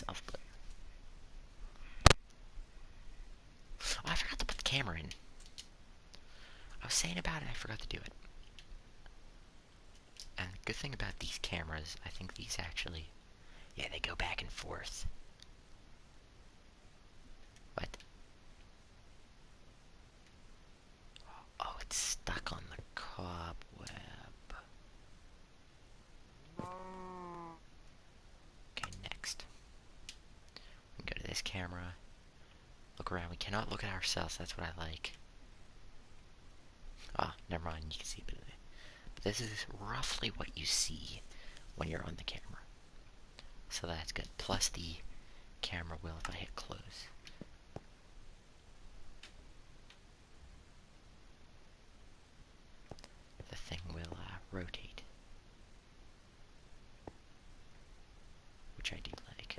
myself, but... Oh, I forgot to put the camera in. I was saying about it, I forgot to do it. And the good thing about these cameras, I think these actually... Yeah, they go back and forth. What? Oh, it's stuck on the cobweb. Okay, next. We can go to this camera. Look around. We cannot look at ourselves. That's what I like. Ah, never mind. You can see it. But this is roughly what you see when you're on the camera. So that's good. Plus the camera will if I hit close. The thing will rotate. Which I do like.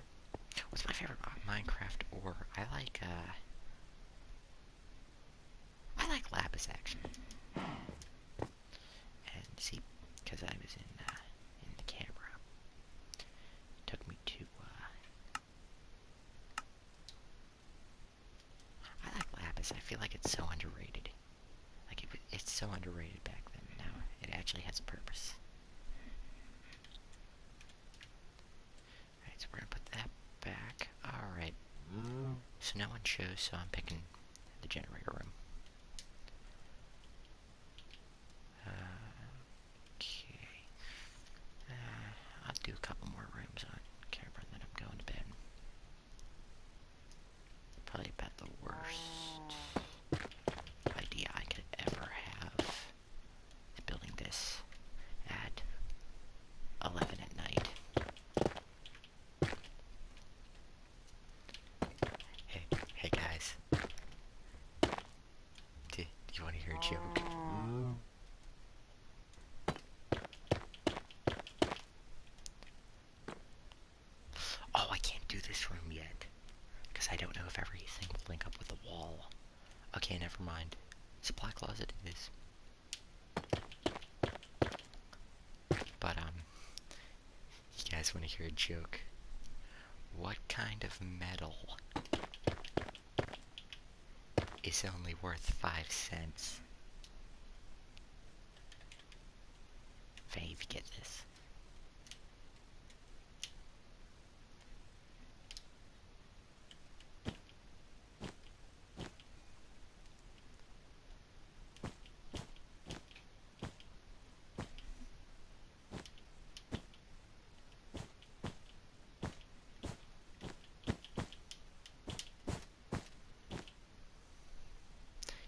What's my favorite Minecraft ore? I like lapis actually. And see, because I was in the camera, it took me to I like lapis. I feel like it's so underrated. Like it's so underrated back then. Now it actually has a purpose. Alright, so we're gonna put that back. Alright. So no one chose, so I'm picking the generator room. Okay. I'll do a couple more rooms on camera and then I'm going to bed. Probably about the worst idea I could ever have is building this at 11 at night. Hey guys. Do you want to hear a joke? Oh, I can't do this room yet. Because I don't know if everything will link up with the wall. Okay, never mind. Supply closet it is. But, you guys want to hear a joke? What kind of metal is only worth 5 cents? Faye, if you get this.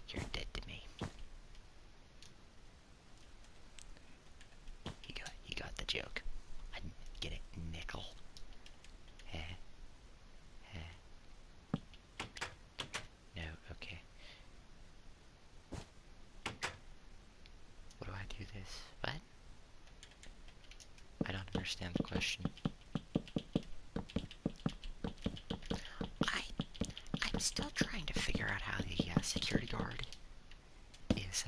You're dead to me. You got the joke. I didn't get it, nickel. No, okay. What do I do this? What? I don't understand the question. I'm still trying to figure out how the security guard is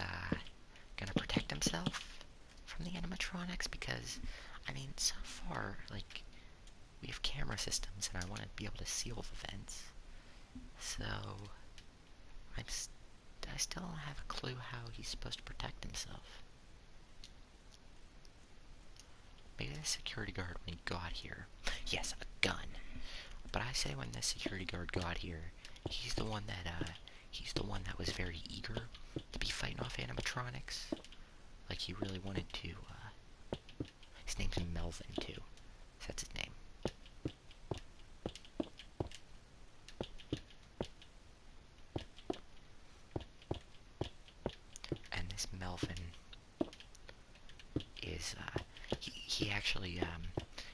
gonna protect himself from the animatronics, because, I mean, so far, like, we have camera systems and I want to be able to seal the vents. So, I still don't have a clue how he's supposed to protect himself. Maybe the security guard, when he got here... Yes, a gun. But I say when the security guard got here, he's the one that was very eager to be fighting off animatronics. Like, he really wanted to, his name's Melvin, too. So that's his name. And this Melvin is, he actually,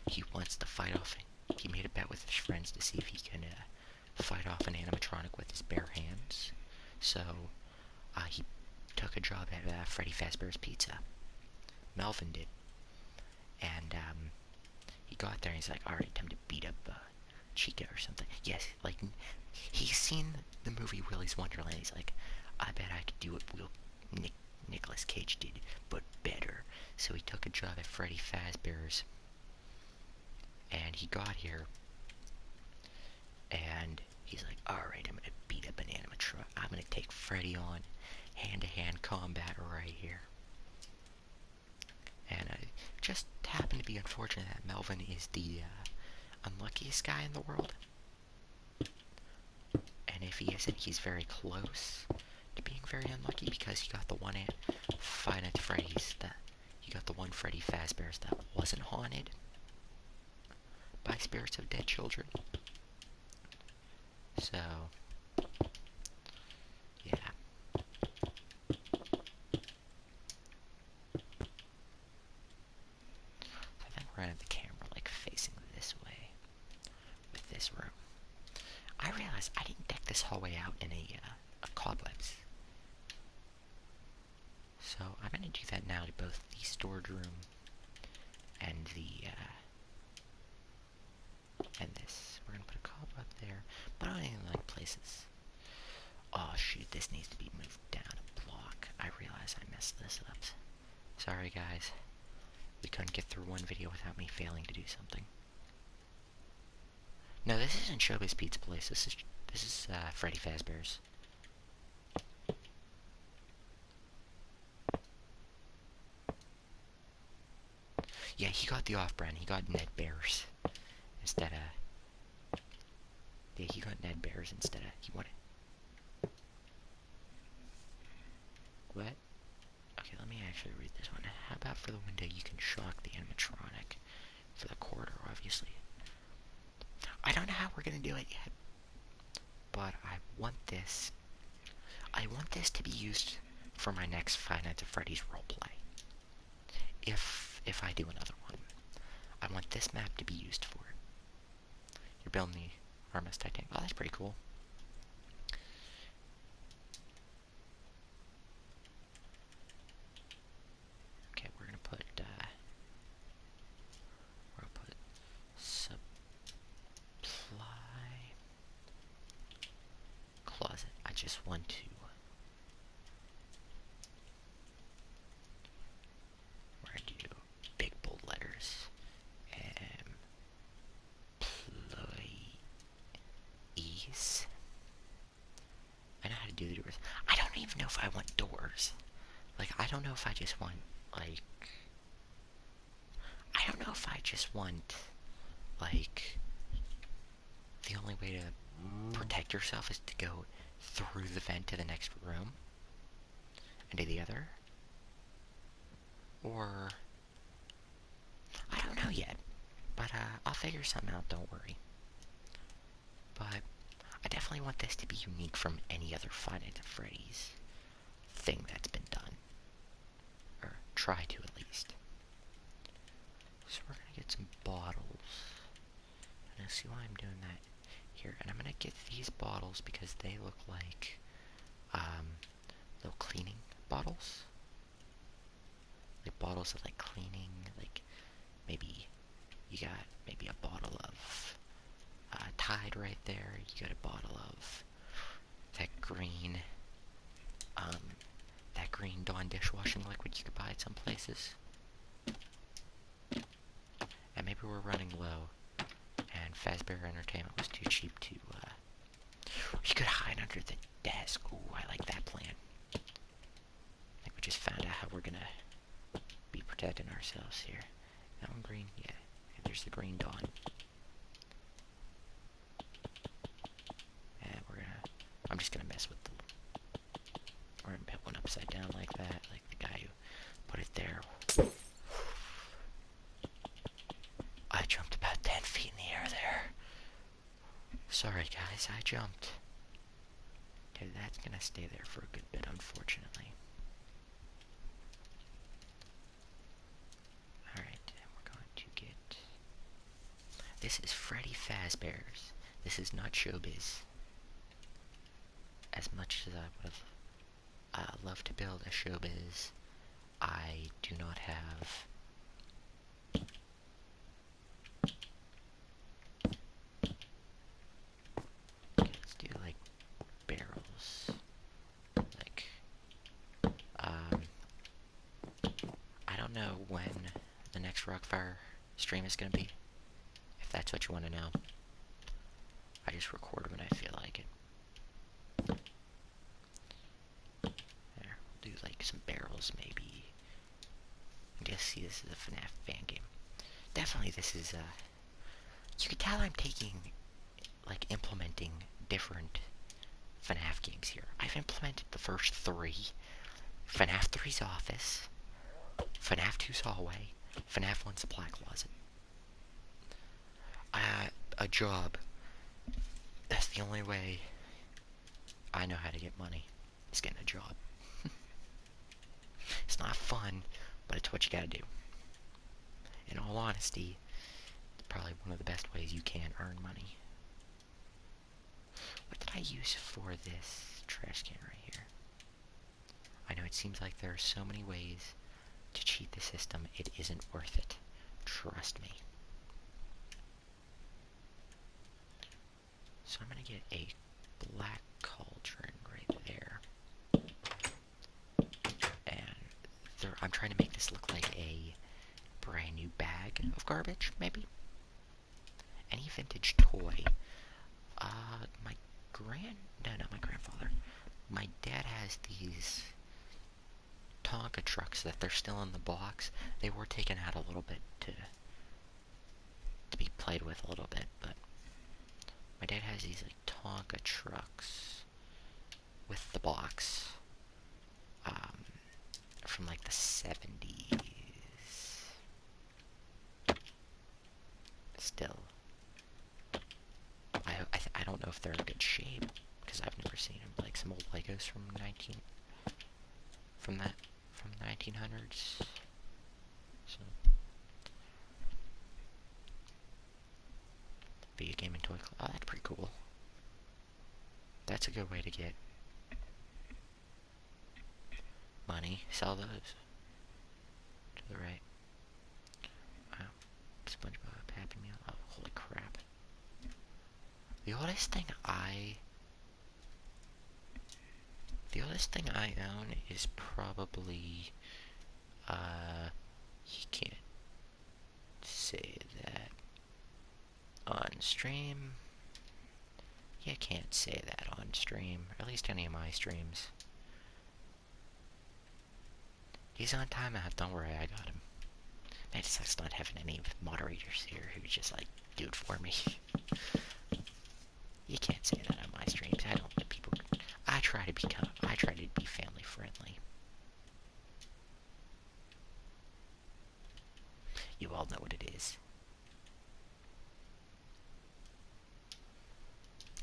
he wants to fight off, he made a bet with his friends to see if he can, fight off an animatronic with his bare hands. So, he took a job at, Freddy Fazbear's Pizza. Melvin did. And, he got there and he's like, alright, time to beat up, Chica or something. Yes, like, he's seen the movie Willy's Wonderland. He's like, I bet I could do what Nicolas Cage did, but better. So he took a job at Freddy Fazbear's, and he got here, And he's like, alright, I'm gonna beat up an animatronic. I'm gonna take Freddy on hand-to-hand combat right here. And I just happen to be unfortunate that Melvin is the unluckiest guy in the world. And if he isn't, he's very close to being very unlucky because he got the one at Five Nights at Freddy's that he got the one Freddy Fazbear's that wasn't haunted by spirits of dead children. So yeah. So I think we're gonna have the camera like facing this way with this room. I realized I didn't deck this hallway out in a cobwebs. So I'm gonna do that now to both the storage room and the and this. We're gonna put a cobweb there, but I don't even like places. Oh shoot, this needs to be moved down a block. I realize I messed this up. Sorry guys. We couldn't get through one video without me failing to do something. No, this isn't Showbiz Pizza Place. This is Freddy Fazbear's. Yeah, he got the off-brand. He got Ned Bears instead of. Yeah, he got Ned Bears instead of. He wanted. What? Okay, let me actually read this one. How about for the window you can shock the animatronic? For the corridor, obviously. I don't know how we're gonna do it yet, but I want this. I want this to be used for my next Five Nights at Freddy's roleplay. If I do another one, I want this map to be used for it. You're building the Artemis Titanic. Oh, that's pretty cool. Okay, we're gonna put supply closet. I just want to. We're gonna do big bold letters. Employees. I know how to do the doors. I don't even know if I want doors. Like, I don't know if I just want, like... I don't know if I just want, like... The only way to protect yourself is to go through the vent to the next room. And do the other. Or... I don't know yet. But, I'll figure something out, don't worry. But... I definitely want this to be unique from any other Five Nights at Freddy's thing that's been done. Or try to, at least. So we're gonna get some bottles. And I see why I'm doing that here. And I'm gonna get these bottles because they look like little cleaning bottles. Like bottles of like cleaning, like maybe you got maybe a bottle of Tide right there. You got a bottle of that green Dawn dishwashing liquid you could buy at some places. And maybe we're running low, and Fazbear Entertainment was too cheap to, you could hide under the desk. Ooh, I like that plan. I think we just found out how we're gonna be protecting ourselves here. That one green, yeah. There's the green Dawn. And I'm just gonna mess with the, we're gonna put one upside down like that, like the guy who put it there. I jumped about 10 feet in the air there. Sorry guys, I jumped. Okay, that's gonna stay there for a good bit, unfortunately. Alright, and we're going to get... This is Freddy Fazbear's. This is not Showbiz. As much as I would have loved to build a Showbiz, I do not have... Okay, let's do like barrels. Like, I don't know when the next Rockfire stream is gonna be, if that's what you want to know. I just record when I feel like it. There, we'll do like some barrels maybe. I guess see this is a FNAF fan game. Definitely this is you can tell I'm implementing different FNAF games here. I've implemented the first 3. FNAF 3's Office, FNAF 2's Hallway, FNAF 1's Supply Closet. A job. That's the only way I know how to get money, is getting a job. It's not fun, but it's what you gotta do. In all honesty, it's probably one of the best ways you can earn money. What did I use for this trash can right here? I know it seems like there are so many ways to cheat the system, it isn't worth it. Trust me. So I'm gonna get a black cauldron right there. And I'm trying to make this look like a brand new bag of garbage, maybe? Any vintage toy. Not my grandfather. My dad has these Tonka trucks that they're still in the box. They were taken out a little bit to be played with a little bit, but my dad has these like Tonka trucks with the box from like the 70s. Still, I don't know if they're in good shape because I've never seen them. Like some old Legos from the 1900s. So, video game and toy club. Oh, that's pretty cool. That's a good way to get money. Sell those. To the right. SpongeBob Happy Meal. Oh, holy crap. The oldest thing I own is probably, you can't say that on stream. You can't say that on stream, or at least any of my streams. He's on timeout, don't worry, I got him. Man, it sucks not having any moderators here who just, like, do it for me. You can't say that on my streams. I don't let people... I try to be family friendly. You all know what it is.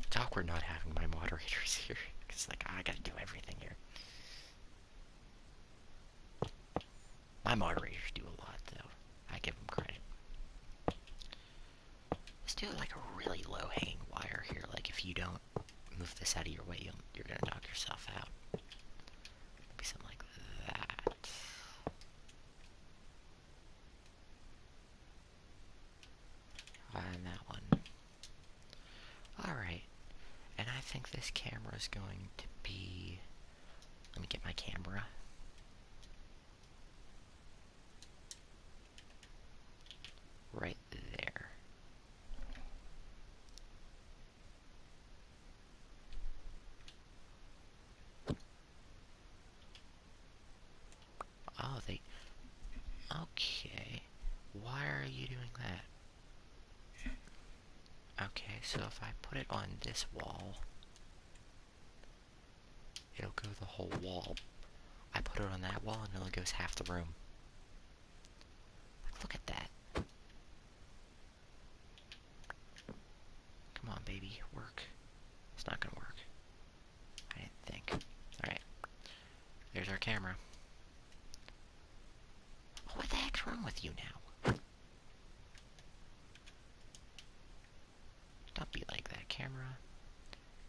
It's awkward not having my moderators here. It's like, I gotta do everything here. My moderators do a lot, though. I give them credit. Let's do like a really low-hanging wire here. Like, if you don't move this out of your way, you're gonna knock yourself out. Maybe something like that. And that one. Alright. And I think this camera is going to be... Let me get my camera. Right there. Oh, okay. Why are you doing that? Okay, so if I put it on this wall, it'll go the whole wall. I put it on that wall and it only goes half the room. Like, look at that. Come on, baby, work. It's not gonna work. I didn't think. Alright. There's our camera. What the heck's wrong with you now? Don't be like that, camera.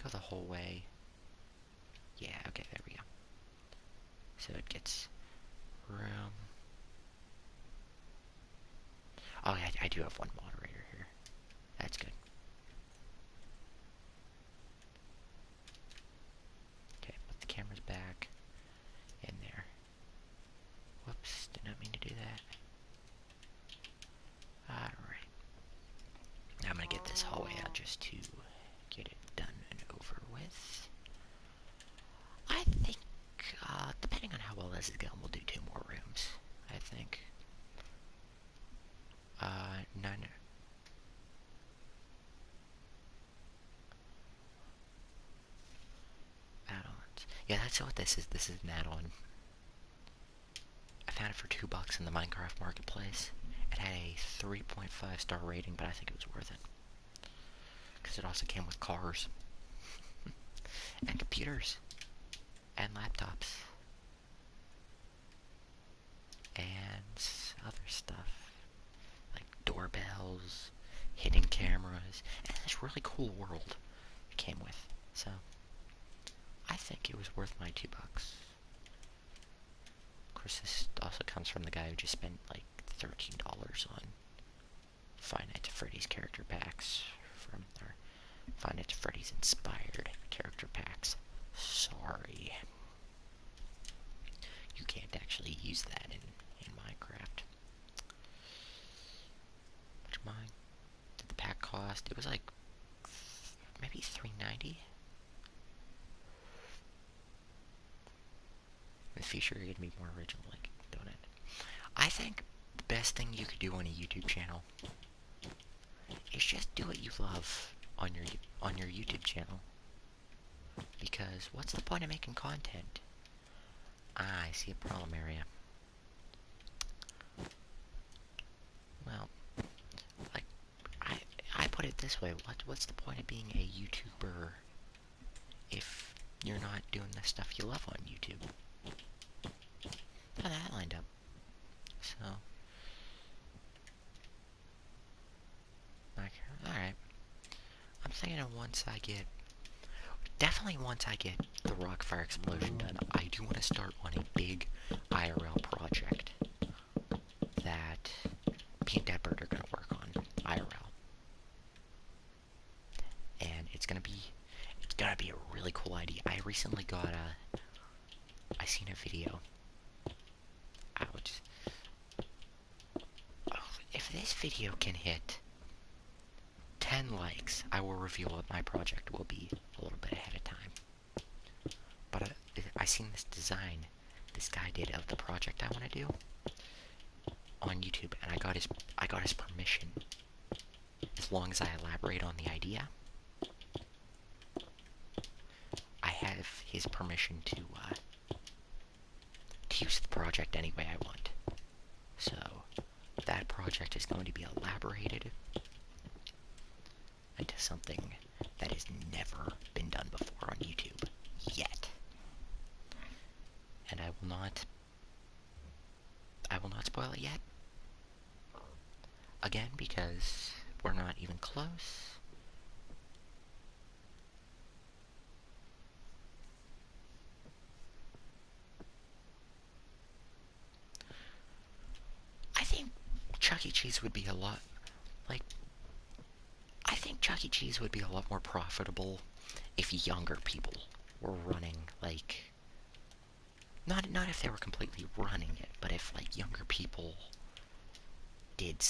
Go the whole way. Yeah, okay, there we go. So it gets room. Oh, yeah, I do have one moderator here. That's good. Okay, put the cameras back in there. Whoops, did not mean to do that. Alright. Now I'm gonna get this hallway out just to Yeah, that's what this is. This is an add-on. I found it for $2 in the Minecraft Marketplace. It had a 3.5 star rating, but I think it was worth it. Because it also came with cars. And computers. And laptops. And other stuff. Like doorbells, hidden cameras, and this really cool world it came with. So, I think it was worth my $2. Of course, this also comes from the guy who just spent like $13 on Five Nights at Freddy's character packs from their Five Nights at Freddy's inspired character packs. Sorry. You can't actually use that in Minecraft. Which mine did the pack cost? It was like maybe $3.90. In the future, you're gonna be more original, like doing it. I think the best thing you could do on a YouTube channel is just do what you love on your YouTube channel. Because what's the point of making content? Ah, I see a problem area. Well, like I put it this way: what's the point of being a YouTuber if you're not doing the stuff you love on YouTube? How that lined up. So, like, alright. I'm thinking of definitely once I get the Rockfire Explosion done, I do want to start on a big IRL project that me and Deadbird are going to work on, IRL. And it's gonna be a really cool idea. I recently I seen a video. Ouch. Oh, if this video can hit 10 likes, I will reveal what my project will be a little bit ahead of time. But I seen this design this guy did of the project I want to do on YouTube, and I got his permission. As long as I elaborate on the idea, I have his permission to use the project any way I want. So that project is going to be elaborated into something that has never been done before on YouTube yet. And I will not spoil it yet. Again, because we're not even close. I think Chuck E. Cheese would be a lot, like, I think Chuck E. Cheese would be a lot more profitable if younger people were running, like, not if they were completely running it, but if, like, younger people did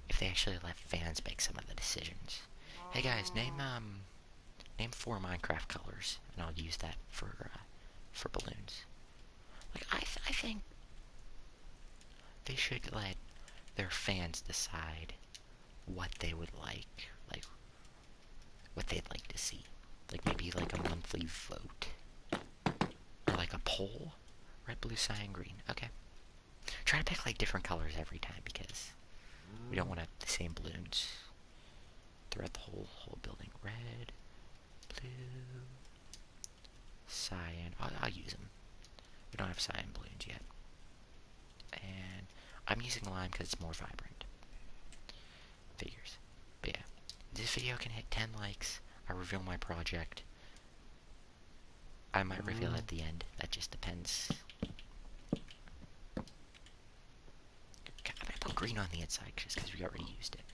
if they actually let fans make some of the decisions. Hey guys, name 4 Minecraft colors, and I'll use that for balloons. Like, I think they should let their fans decide what they would like what they'd like to see. Like, maybe like a monthly vote. Or like a poll. Red, blue, cyan, green. Okay. Try to pick like different colors every time, because we don't want to have the same balloons throughout the whole building. Red, blue, cyan. I'll use them. We don't have cyan balloons yet. And I'm using lime because it's more vibrant. Figures. But yeah. This video can hit 10 likes. I reveal my project. I might reveal at the end. That just depends. Okay, I'm gonna put green on the inside just because we already used it.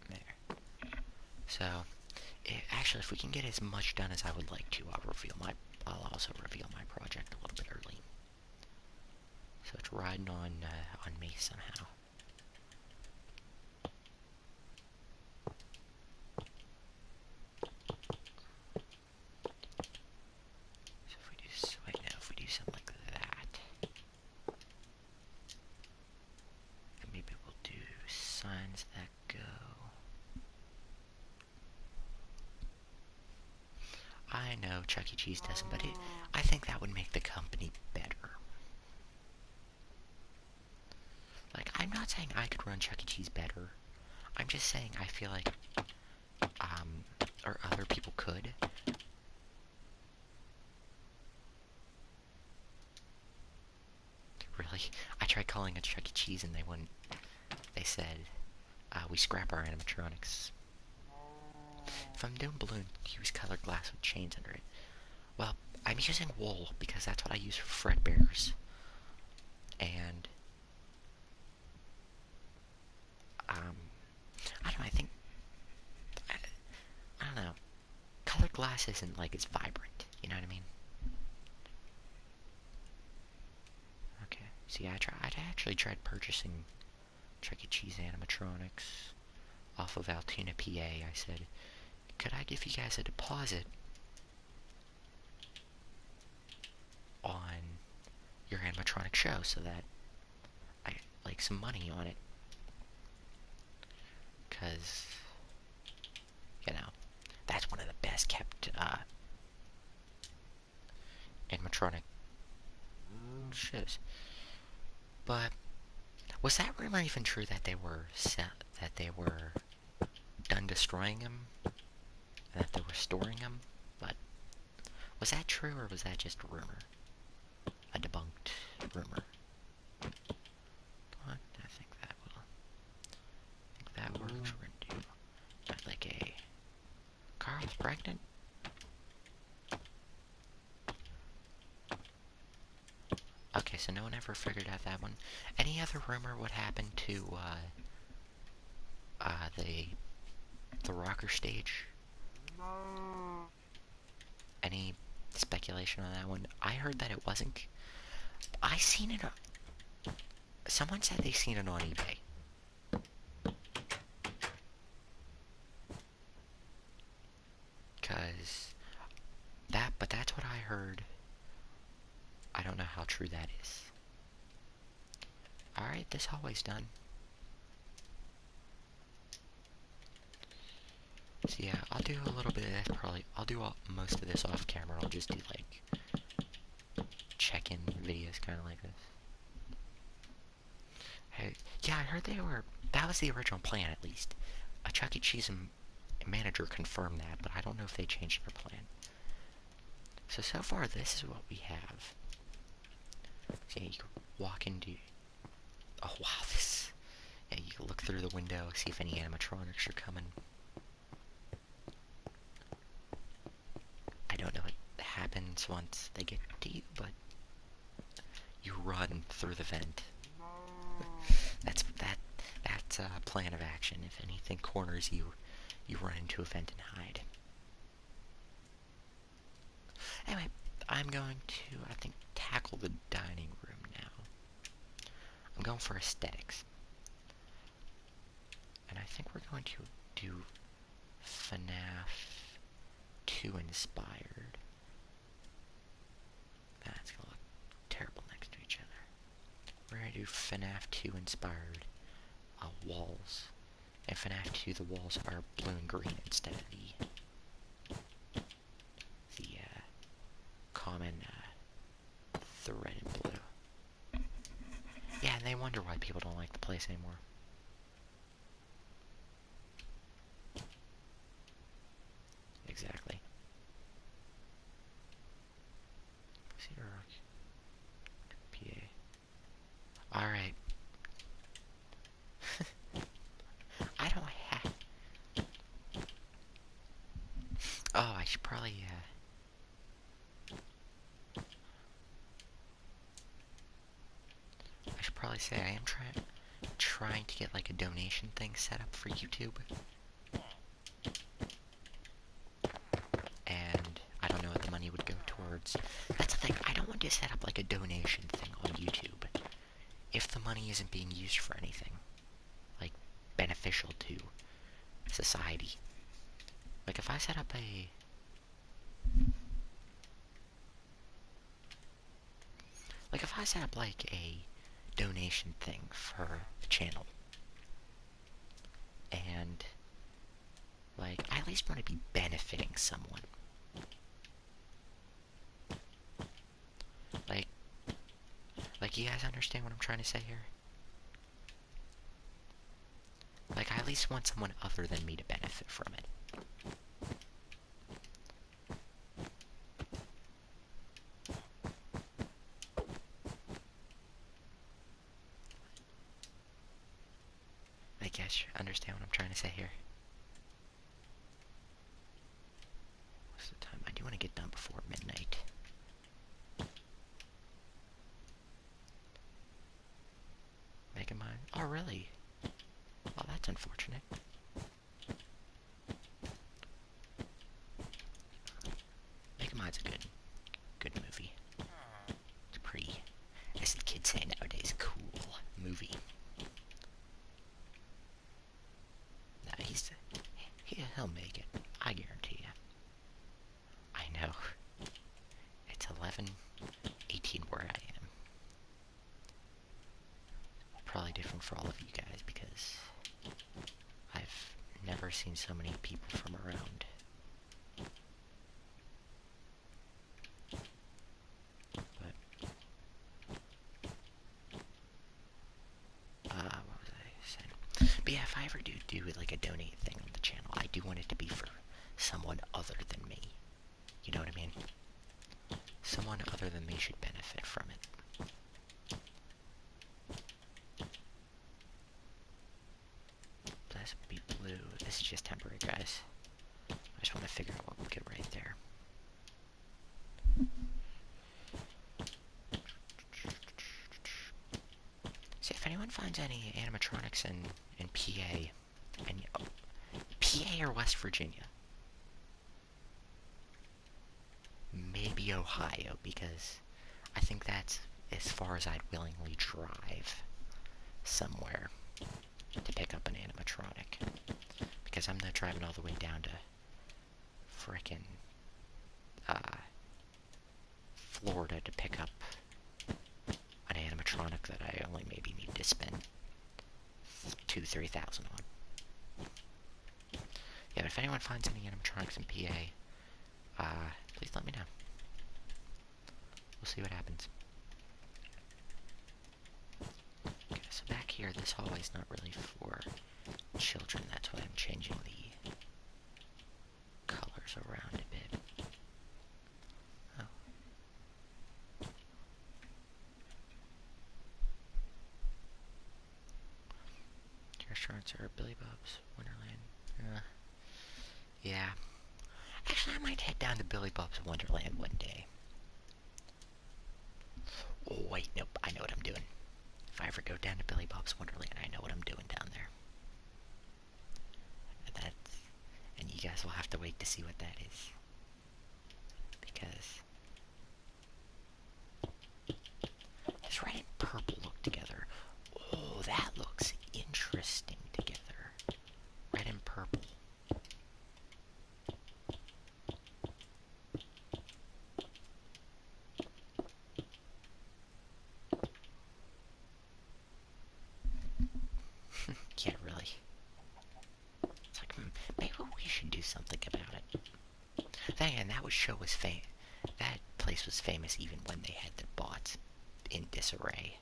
There. So, actually, if we can get as much done as I would like to, I'll also reveal my project a little bit early. So it's riding on me somehow. So if we do something like that, and maybe we'll do signs that go. Chuck E. Cheese doesn't, but I think that would make the company better. Like, I'm not saying I could run Chuck E. Cheese better. I'm just saying I feel like, or other people could. Really? I tried calling it Chuck E. Cheese and they wouldn't. They said, we scrap our animatronics. If I'm doing balloons, use colored glass with chains under it. Well, I'm using wool because that's what I use for Fredbears. And, I don't know, I don't know. Colored glass isn't like as vibrant, you know what I mean? Okay, see, I actually tried purchasing Chuck E. Cheese animatronics off of Altoona, PA. I said, could I give you guys a deposit on your animatronic show so that I, like, some money on it? Because, you know, that's one of the best kept, animatronic shows. But was that rumor even true that they were done destroying them and that they were storing them? But was that true or was that just a rumor? A debunked rumor. But I think that works. We're gonna do like a Carl's pregnant. Okay, so no one ever figured out that one. Any other rumor what happened to the rocker stage? Any speculation on that one? I heard that it wasn't. I seen it. Someone said they seen it on eBay. But that's what I heard. I don't know how true that is. Alright, this hallway's done. So yeah, I'll do a little bit of this, probably. I'll do most of this off camera. I'll just do, like, check-in videos, kind of like this. Hey, yeah, I heard that was the original plan, at least. A Chuck E. Cheese manager confirmed that, but I don't know if they changed their plan. So far, this is what we have. So yeah, you can walk into... Oh, wow, this... Yeah, you can look through the window, see if any animatronics are coming. I don't know what happens once they get to you, but... You run through the vent. That's a plan of action. If anything corners you, you run into a vent and hide. Anyway, I'm going to, I think, tackle the dining room now. I'm going for aesthetics. And I think we're going to do FNAF 2 inspired. That's going to look terrible next to each other. We're going to do FNAF 2 inspired walls. In FNAF 2, the walls are blue and green instead of the common the red and blue. Yeah, and they wonder why people don't like the place anymore. Exactly. Cedar Rock, PA. Alright. I don't have... Oh, I should probably, say I am trying to get like a donation thing set up for YouTube. And I don't know what the money would go towards. That's the thing, I don't want to set up like a donation thing on YouTube if the money isn't being used for anything like beneficial to society. Like if I set up like a donation thing for the channel, and like I at least want to be benefiting someone. Like, you guys understand what I'm trying to say here? Like, I at least want someone other than me to benefit from it. I guess you understand what I'm trying to say here. What's the time? I do want to get done before midnight. Making mine? Oh, really? Well, that's unfortunate. Making mine's a good movie. It's pretty, as the kids say nowadays, cool movie. Nah, he'll make it. I guarantee you. I know. It's 11:18 where I am. Probably different for all of you guys because I've never seen so many people from around. But what was I saying? But yeah, if I ever do like a donate thing on the channel, I do want it to be for someone other than me. You know what I mean? Someone other than me should benefit from it. This would be blue. This is just temporary, guys. I just want to figure out what we'll get right there. See, if anyone finds any animatronics in PA, and PA or West Virginia, maybe Ohio, because I think that's as far as I'd willingly drive somewhere to pick up an animatronic, because I'm not driving all the way down to frickin' Florida to pick up an animatronic that I only maybe need to spend $2,000-3,000 on. Yeah, but if anyone finds any animatronics in PA, please let me know. We'll see what happens. Okay, so back here, this hallway's not really for children. That's why I'm changing the colors around a bit. Oh. Restaurants are Billy Bob's Wonderland. Yeah. Actually, I might head down to Billy Bob's Wonderland one day. Oh, wait, nope. I know what I'm doing. If I ever go down to Billy Bob's Wonderland, I know what I'm doing down there. And you guys will have to wait to see what that is. Because this red and purple look together. Oh, that looks interesting together. Red and purple. Yeah, really. It's like, maybe we should do something about it. Then again, that show was famous. That place was famous even when they had their bots in disarray.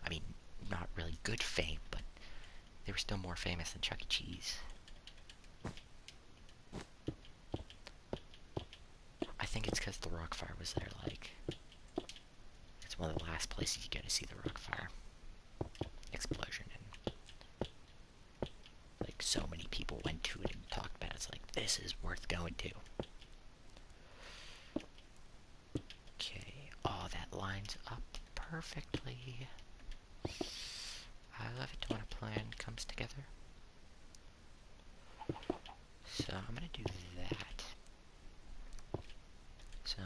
I mean, not really good fame, but they were still more famous than Chuck E. Cheese. I think it's because the Rockfire was there, like, it's one of the last places you get to see the Rockfire explosion, and like so many people went to it and talked about it. It's like, this is worth going to. Okay, oh, that lines up perfectly. I love it when a plan comes together. So I'm gonna do that. So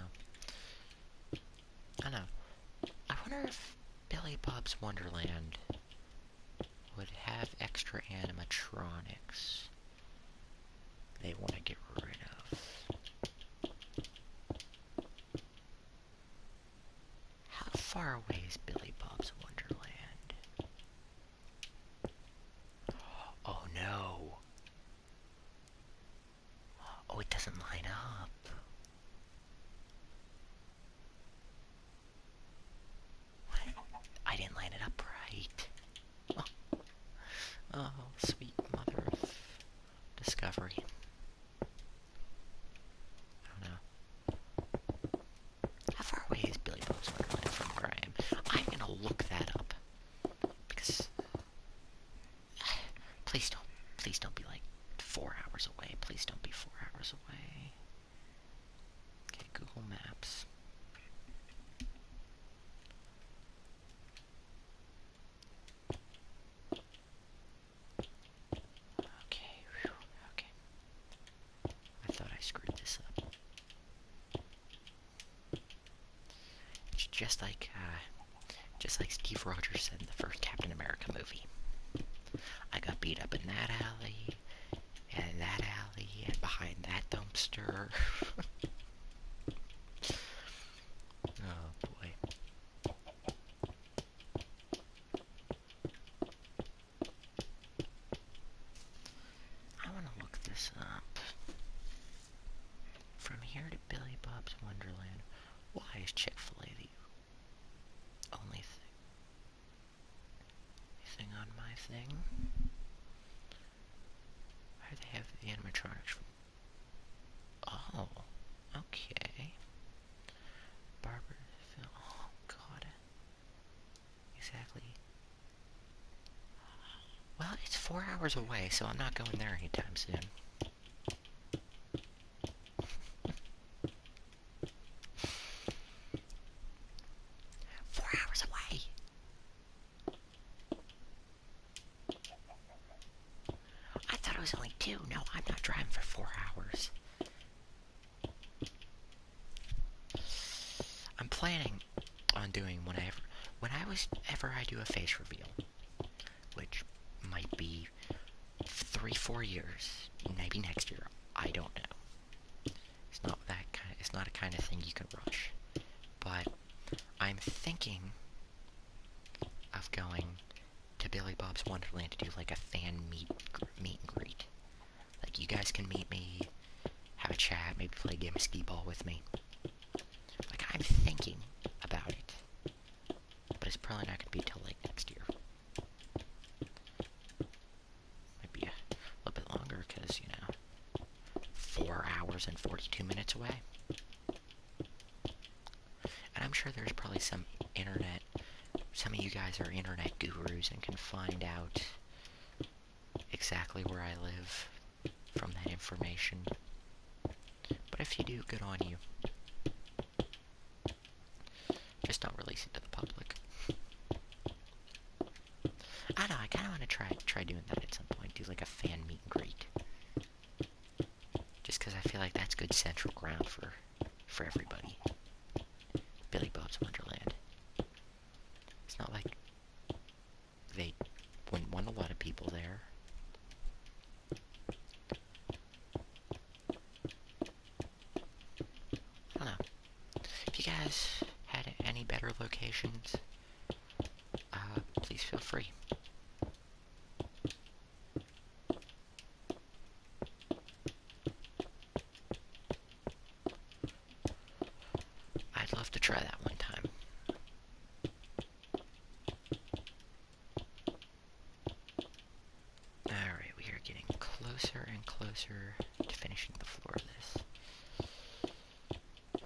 I don't know. I wonder if Billy Bob's Wonderland would have extra animatronics they want to get rid of. How far away is Billy Bob's Wonderland? Oh no. Oh, it doesn't line up. Please don't be like 4 hours away. Please don't be 4 hours away. Okay, Google Maps. Okay, whew, okay. I thought I screwed this up. It's just like Steve Rogers said in the first Captain America movie. I got beat up in that alley, and that alley, and behind that dumpster. Oh boy. I want to look this up. From here to Billy Bob's Wonderland, why is Chick-fil-A the only thing on my thing? Why do they have the animatronics? Oh, okay. Barberville. Oh god. Exactly. Well, it's 4 hours away, so I'm not going there anytime soon. Only 2. No, I'm not driving for 4 hours. I'm planning on doing whenever I do a face reveal, which might be 3-4 years, maybe next year. I don't know. It's not a kind of thing you can rush. But I'm thinking of going to Billy Bob's Wonderland to do like a fan meet and greet. Like, you guys can meet me, have a chat, maybe play a game of skee-ball with me. Like, I'm thinking about it. But it's probably not going to be till like next year. Maybe a little bit longer, because, 4 hours and 42 minutes away. And I'm sure there's probably some of you guys are internet gurus and can find out exactly where I live from that information. But if you do, good on you. Just don't release it to the public. I don't know, I kind of want to try doing that at some point. Do like a fan meet and greet. Just because I feel like that's good central ground for everybody. Billy Bob's Wonderland. It's not like they wouldn't want a lot of people there. I don't know. If you guys had any better locations, please feel free. I'd love to try that one time. Alright, we are getting closer and closer to finishing the floor of this.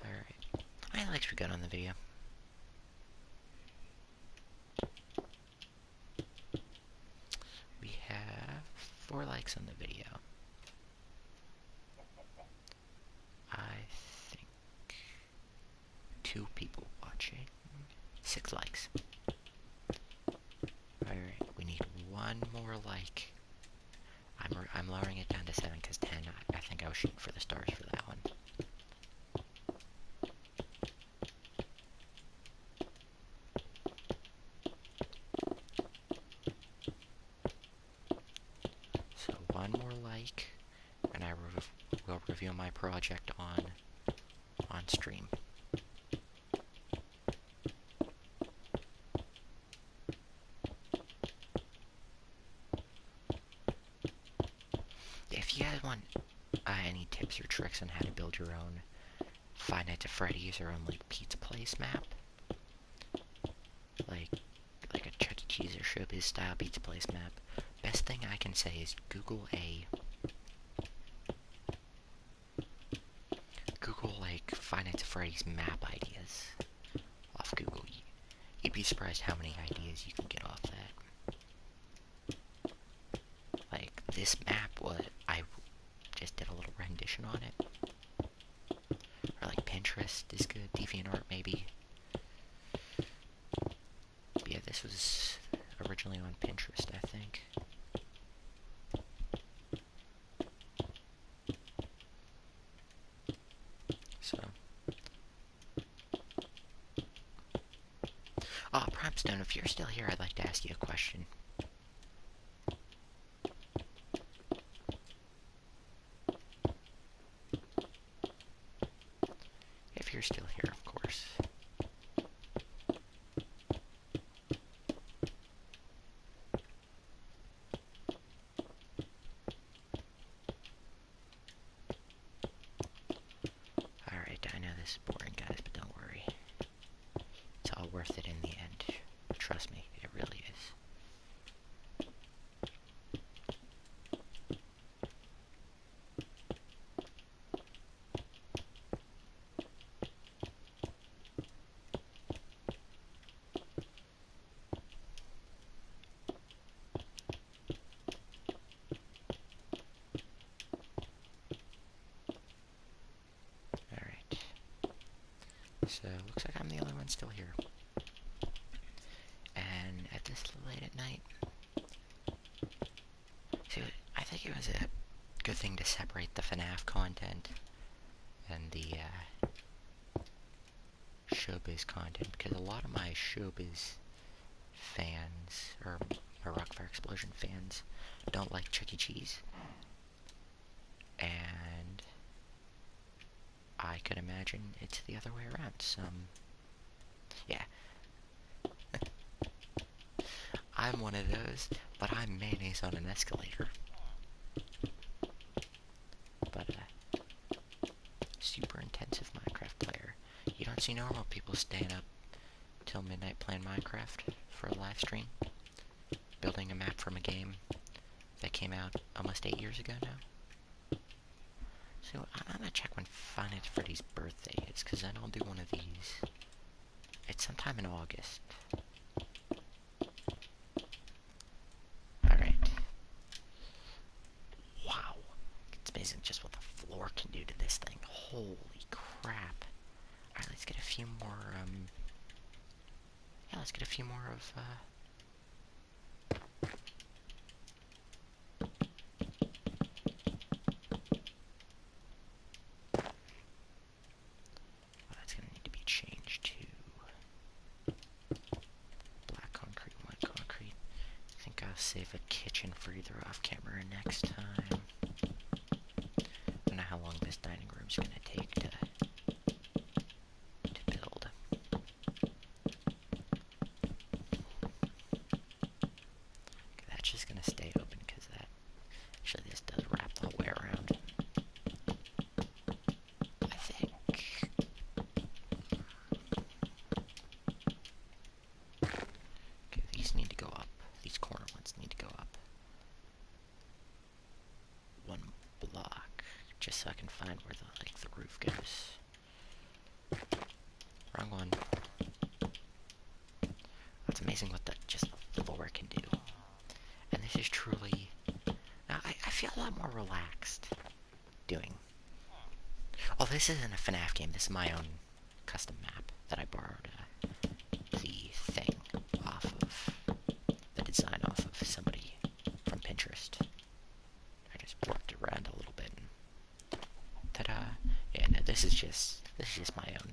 Alright. How many likes we got on the video? We have 4 likes on the video. I think 2 people watching. 6 likes. Alright, we need 1 more like. I'm lowering it down to 7 because 10, I think I was shooting for the stars for that one. So 1 more like, and I will reveal my project on stream. If you guys want any tips or tricks on how to build your own Five Nights at Freddy's or own like pizza place map, like a Chuck E. Cheese or Showbiz style pizza place map, best thing I can say is Google like Five Nights at Freddy's map ideas off Google. You'd be surprised how many ideas you can get off that. Like, this map, I just did a little rendition on it. Or like Pinterest is good, DeviantArt maybe. But yeah, this was originally on Pinterest, I think. So. Oh, Primestone, if you're still here, I'd like to ask you a question. If you're still here, of course. Alright, I know this is boring, guys, but don't worry. It's all worth it in the end. Trust me, it really is. So, looks like I'm the only one still here. And at this late at night, see, I think it was a good thing to separate the FNAF content and the showbiz content, because a lot of my showbiz fans, or my Rockfire Explosion fans, don't like Chuck E. Cheese. And I could imagine it's the other way around. Yeah. I'm one of those, but I'm mayonnaise on an escalator. But, super intensive Minecraft player. You don't see normal people staying up till midnight playing Minecraft for a live stream. Building a map from a game that came out almost 8 years ago now. So, I'm gonna check when Five Freddy's birthday is, because then I'll do one of these. It's sometime in August. Alright. Wow. It's amazing just what the floor can do to this thing. Holy crap. Alright, let's get a few more, yeah, let's get a few more of, that's gonna need to be changed to black concrete, white concrete. I think I'll save a kitchen for either off camera next time. I don't know how long this dining room's gonna take to build. Okay, that's just gonna stay open because that actually this does wrap the whole way around. I think. Okay, these need to go up. These corner ones need to go up. One block, just so I can find where the roof goes. Wrong one. It's amazing what just the floor can do. And this is truly... Now, I feel a lot more relaxed doing... Oh, this isn't a FNAF game. This is my own custom map that I borrowed the thing off of... the design off of somebody from Pinterest. I just worked around a little bit and... Ta-da! Yeah, no, this is just my own.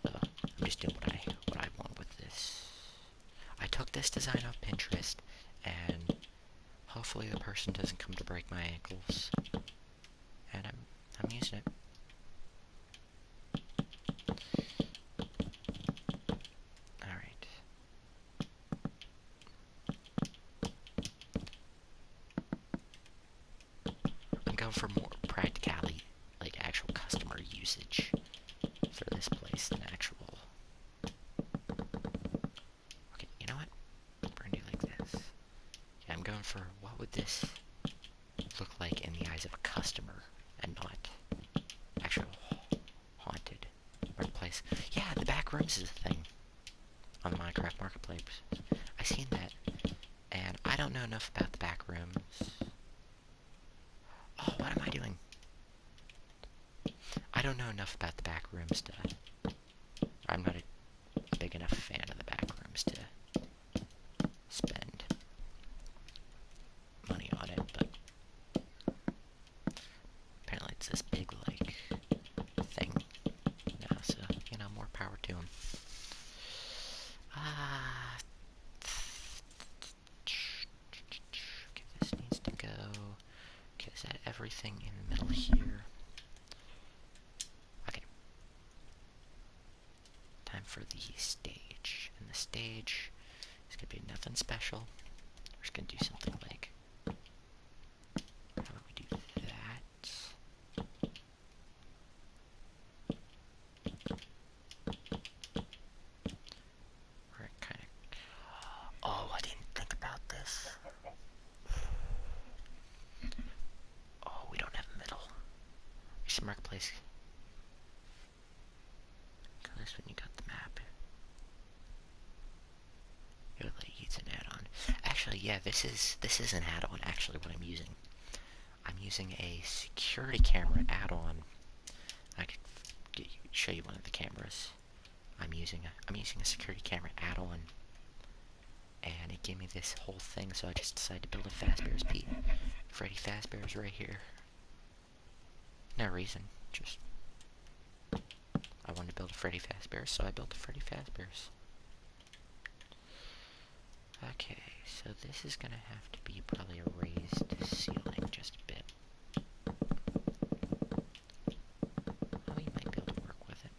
I'm just doing what I want with this. I took this design off Pinterest, and hopefully the person doesn't come to break my ankles. And I'm using it. Alright. I'm going for more practicality, like actual customer usage for this place than actual... Okay, you know what? We're gonna do like this. Yeah, I'm going for what would this look like in the eyes of a customer and not actual haunted workplace. Yeah, the back rooms is a thing on the Minecraft Marketplace. I seen that, and I don't know enough about the back rooms. Oh, what am I doing? I don't know enough about the back rooms to... I'm not a big enough fan of the back rooms to spend money on it, but apparently it's this big, like, thing now, so, you know, more power to them. Okay, this needs to go. Okay, is that everything in the middle here? Okay. Time for the stage. And the stage is gonna be nothing special. We're just gonna do something like... How about we do that? Where it kind of... Oh, I didn't think about this. Oh, we don't have a middle. We should mark place. Colors when you got the map. It'll let you use an add-on. Actually, yeah, this is an add-on. Actually, what I'm using. I'm using a security camera add-on. I could show you one of the cameras. I'm using a security camera add-on, and it gave me this whole thing. So I just decided to build a Fazbear's Pete. Freddy Fazbear's right here. No reason, just I wanted to build a Freddy Fazbear, so I built a Freddy Fazbear's. Okay, so this is gonna have to be probably a raised ceiling just a bit. Oh, you might be able to work with it.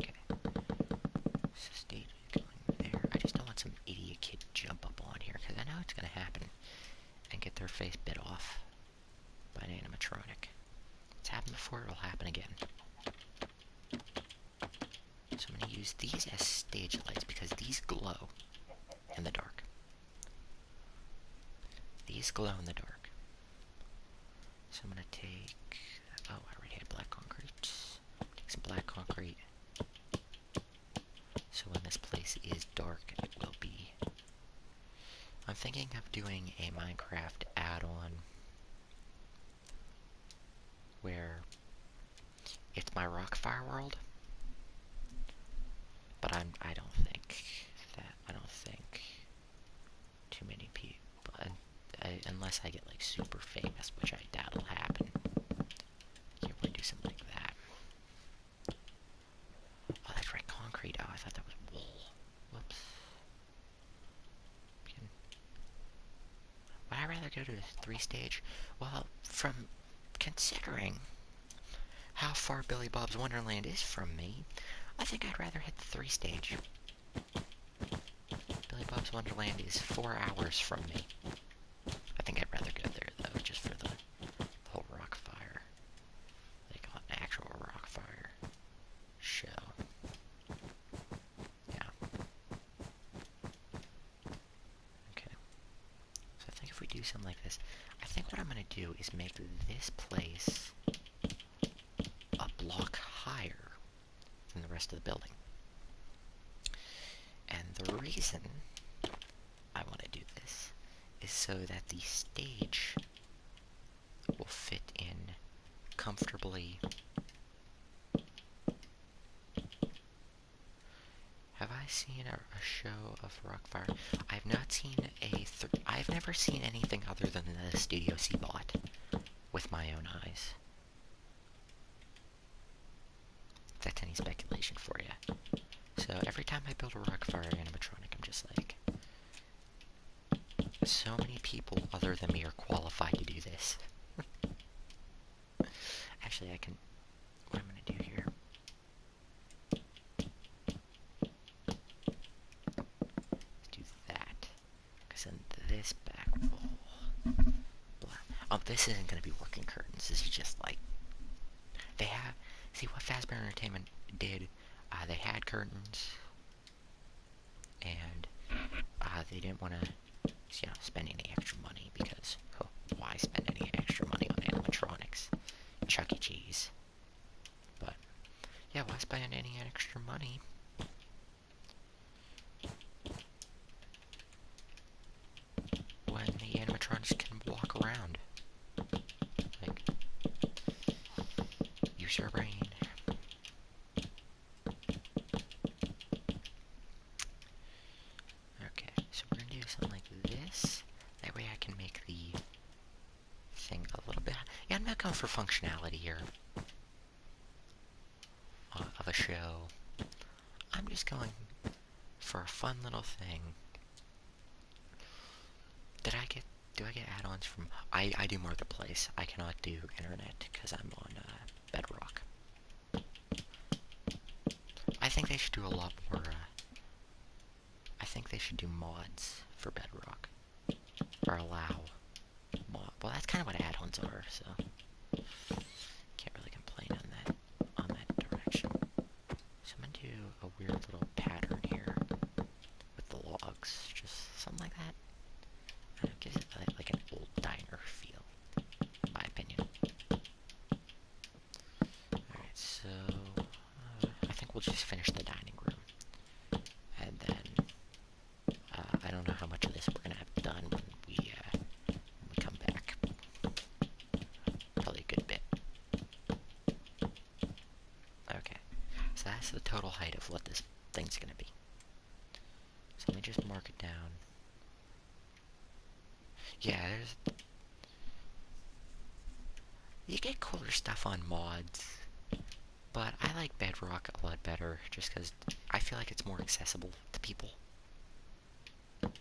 Okay. So stage is going there. I just don't want some idiot kid to jump up on here, because I know it's gonna happen and get their face bit off by an animatronic. It's happened before, it'll happen again. So I'm going to use these as stage lights because these glow in the dark. These glow in the dark. So I'm going to take... Oh, I already had black concrete. Take some black concrete. So when this place is dark, it will be... I'm thinking of doing a Minecraft add-on where it's my Rockfire world. But I don't think too many people, unless I get like super famous, which I doubt will happen. Can't really do something like that. Oh, that's right, concrete. Oh, I thought that was wool. Whoops. Would I rather go to a 3-stage? Well, from considering how far Billy Bob's Wonderland is from me, I think I'd rather hit the 3-stage. Billy Bob's Wonderland is 4 hours from me. I think I'd rather go there, though, just for the whole Rockfire. They call it an actual Rockfire show. Yeah. Okay. So I think if we do something like this, I think what I'm going to do is make this place a block higher than the rest of the building. And the reason I want to do this is so that the stage will fit in comfortably. Have I seen a show of Rockfire? I've not seen I've never seen anything other than the Studio C bot with my own eyes. If that's any speculation for you. So every time I build a Rockfire animatronic, I'm just like, so many people other than me are qualified to do this. Actually, what I'm going to do here. Let's do that. Because then this back wall. Oh, this isn't going to be working curtains. This is just like, see what Fazbear Entertainment did? They had curtains, and they didn't want to, spend any extra money because, why spend any extra money on animatronics? Chuck E. Cheese. But, yeah, why spend any extra money? use our brain. Okay, so we're gonna do something like this. That way I can make the thing a little bit... Yeah, I'm not going for functionality here of a show. I'm just going for a fun little thing. Do I get add-ons from... I do Marketplace. I cannot do Internet because I'm on Bedrock. I think they should do a lot more... I think they should do mods for Bedrock. Or allow mod... Well, that's kind of what add-ons are, so... Can't really complain on that direction. So I'm gonna do a weird little pattern here with the logs. Just something like that. It gives it like an old diner feel, in my opinion. Alright, so I think we'll just finish the dining room. And then I don't know how much of this we're going to have done when we come back. Probably a good bit. Okay, so that's the total height of what this thing's going to be. So let me just mark it down. Yeah, you get cooler stuff on mods, but I like Bedrock a lot better just because I feel like it's more accessible to people. Okay,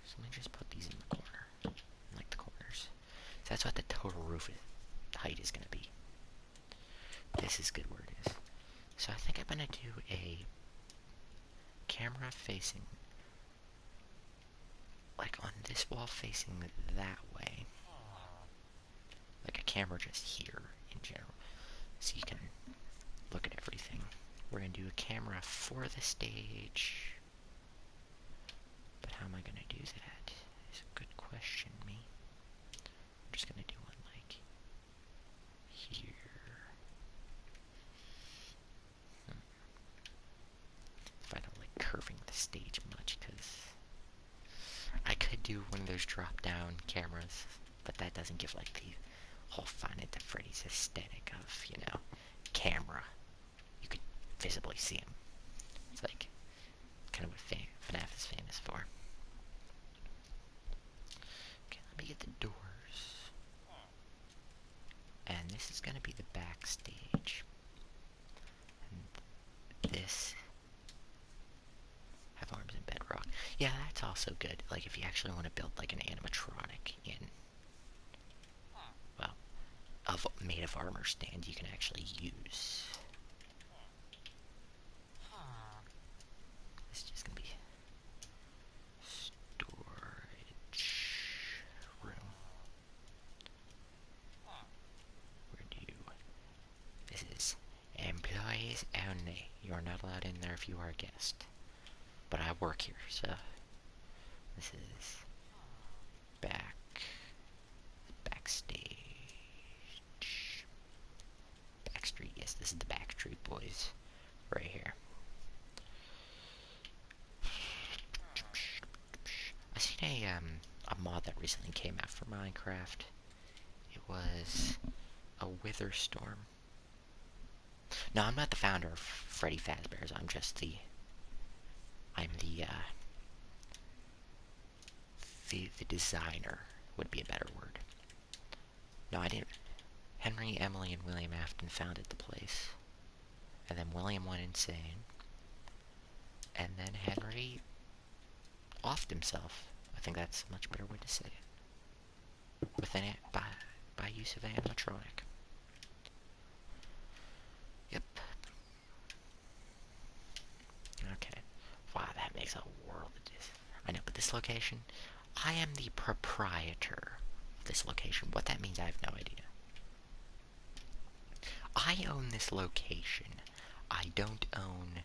so let me just put these in the corner, like the corners. So that's what the total roof height is going to be. This is good where it is. So I think I'm going to do a camera facing, like on this wall facing that way. Like a camera just here in general. So you can look at everything. We're going to do a camera for the stage. But how am I going to do that? Is a good question, me. I'm just going to do one like here. If I don't like curving the stage much, because I could do one of those drop-down cameras, but that doesn't give like the whole Five Nights at Freddy's aesthetic of, you know, camera. You could visibly see him. It's like kind of what FNAF is famous for. Okay, let me get the doors. And this is going to be the backstage. And this have arms in Bedrock. Yeah, that's also good. Like if you actually want to build like an animatronic in, well, made of armor stand, you can actually use. This is just gonna be storage room. Where do you? This is employees only. You are not allowed in there if you are a guest. But I work here, so this is backstage. Backstreet, yes, this is the Backstreet Boys right here. I seen a mod that recently came out for Minecraft. It was a Wither Storm. No, I'm not the founder of Freddy Fazbear's. I'm the designer would be a better word. No, I didn't. Henry, Emily, and William Afton founded the place. And then William went insane. And then Henry offed himself. I think that's a much better way to say it. Within it, by use of animatronic. Yep. Okay. Wow, that makes a world of difference. I know, but this location, I am the proprietor of this location. What that means, I have no idea. I own this location. I don't own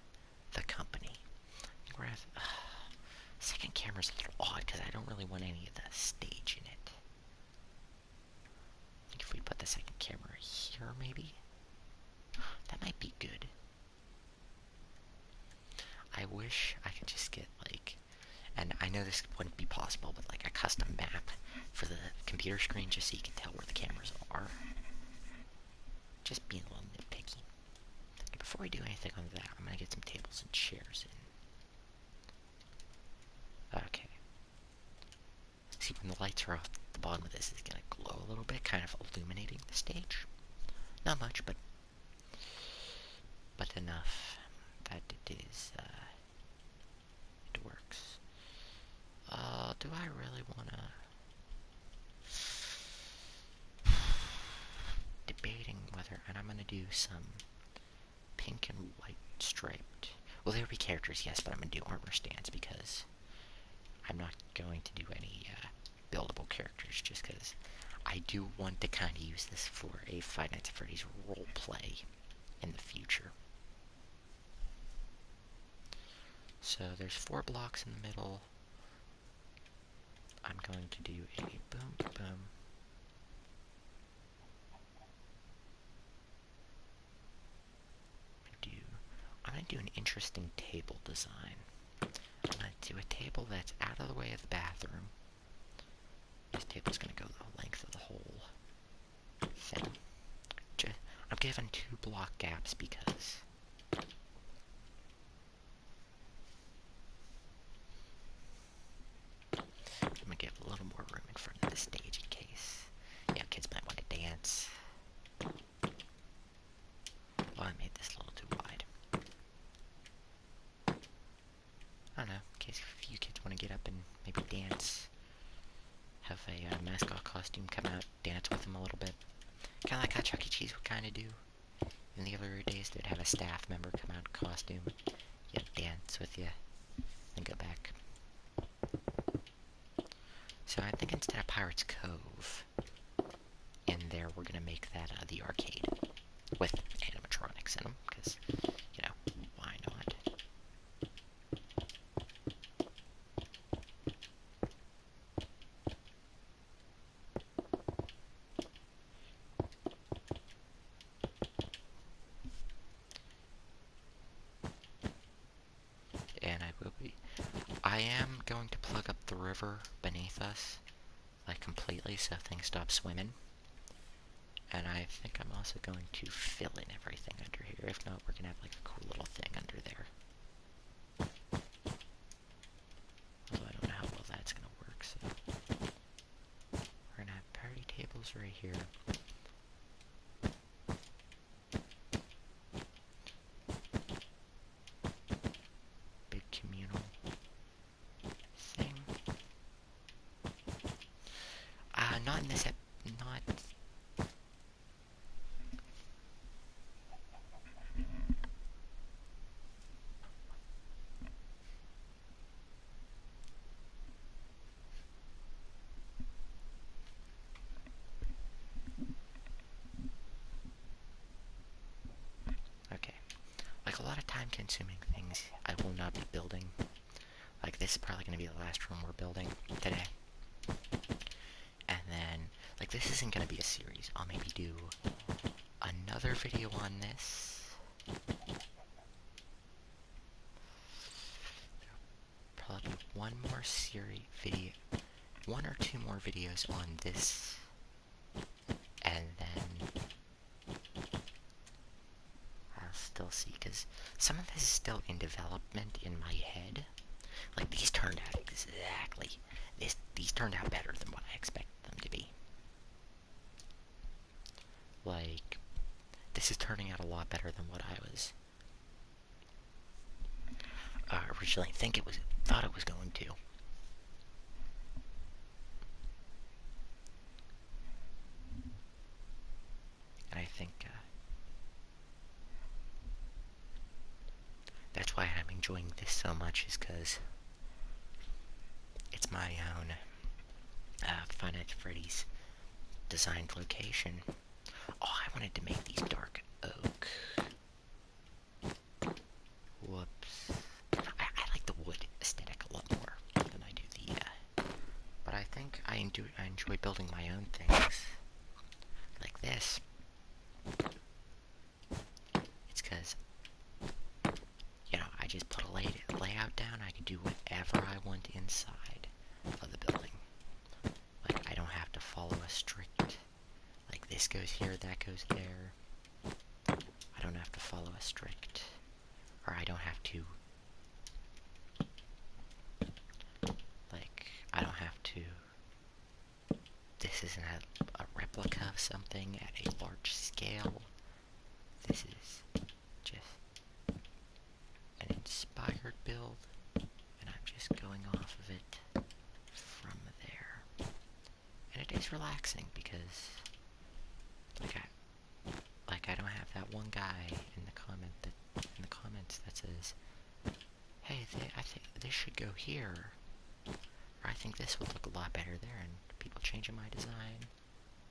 the company. Whereas, second camera's a little odd because I don't really want any of the stage in it. I think if we put the second camera here, maybe? That might be good. I wish I could just get, like, and I know this wouldn't be possible, but like a custom map for the computer screen just so you can tell where the cameras are. Just being a little nitpicky. Before we do anything on that, I'm gonna get some tables and chairs in. Okay. See, when the lights are off, the bottom of this is gonna glow a little bit, kind of illuminating the stage. Not much, but enough that it is, it works. Do I really wanna... Debating whether, and I'm gonna do some pink and white striped. Well, there will be characters, yes, but I'm gonna do armor stands because I'm not going to do any buildable characters just because I do want to kind of use this for a Five Nights at Freddy's role play in the future. So there's 4 blocks in the middle. I'm going to do a boom, boom. I'm going to do an interesting table design. I'm going to do a table that's out of the way of the bathroom. This table's going to go the length of the whole thing. I'm given 2 block gaps because I'm going to give a little more room in front of the stage in case, kids might want to dance. Well, I made this a little too wide. I don't know, in case a few kids want to get up and maybe dance. Have a mascot costume come out, dance with them a little bit. Kind of like how Chuck E. Cheese would kind of do. In the earlier days, they'd have a staff member come out in costume, dance with you, then go back. So I think instead of Pirates Cove, in there we're going to make that the arcade with animatronics in them, because, why not? And I am going to plug up the river beneath us, like completely, so things stop swimming. And I think I'm also going to fill in everything under here. If not, we're going to have like a cool little thing under there. Although I don't know how well that's going to work, so... We're going to have party tables right here. Big communal thing. Not in this not... Okay. Like a lot of time-consuming things I will not be building. Like this is probably going to be the last room we're building today. And then, like this isn't going to be a series. I'll maybe do another video on this. Probably one more series video, 1 or 2 more videos on this, and then I'll still see, because some of this is still in development in my head. Like these turned out exactly, these turned out better than what I expected them to be. Like, this is turning out a lot better than what I was originally thought it was going to. And I think that's why I'm enjoying this so much, is because it's my own Five Nights at Freddy's designed location. Oh, I wanted to make these dark oak. Whoops. I like the wood aesthetic a lot more than I do the, but I think I enjoy building my own things. Like this. It's because, I just put a layout down, I can do whatever I want inside of the building. Like, I don't have to follow this goes here, that goes there. I don't have to follow a strict, or I don't have to, like, I don't have to, this isn't a replica of something at a large scale. This is just an inspired build, and I'm just going off of it from there. And it is relaxing because, I don't have that one guy in the comments that says, "Hey, I think this should go here," or "I think this would look a lot better there," and people changing my design.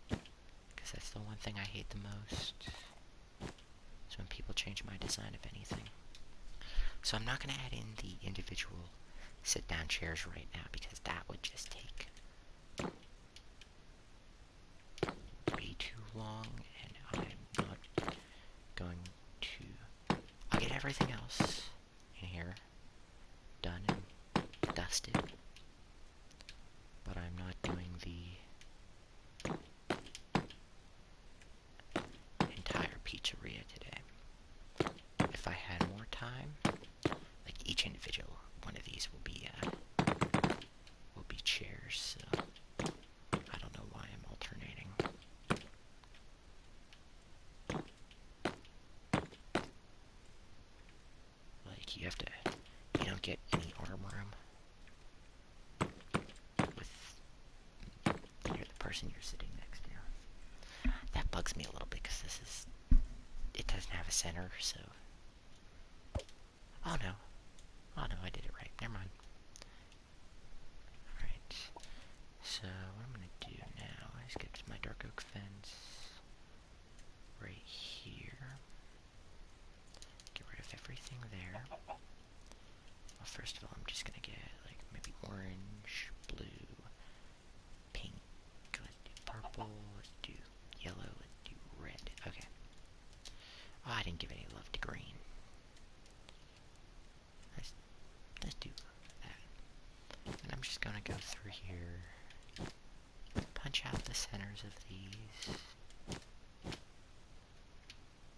Because that's the one thing I hate the most. Is when people change my design of anything. So I'm not going to add in the individual sit-down chairs right now because that would just take way too long, and I'm not going to... I'll get everything else in here done and dusted, but I'm not doing the entire pizzeria today. If I had more time, like each individual one of these will be chairs, so I don't know why I'm alternating. Like, you don't get any arm room with the person you're sitting next to. That bugs me a little bit because it doesn't have a center, so. Oh no, I did it right, never mind. Alright, so what I'm gonna do now is get to my dark oak fence right here. Get rid of everything there. Well, first of all, I'm just gonna get, like, maybe orange, blue, pink, let's do purple, let's do yellow, let's do red. Okay. Oh, I didn't give any love to green. Let's do that. And I'm just gonna go through here, punch out the centers of these.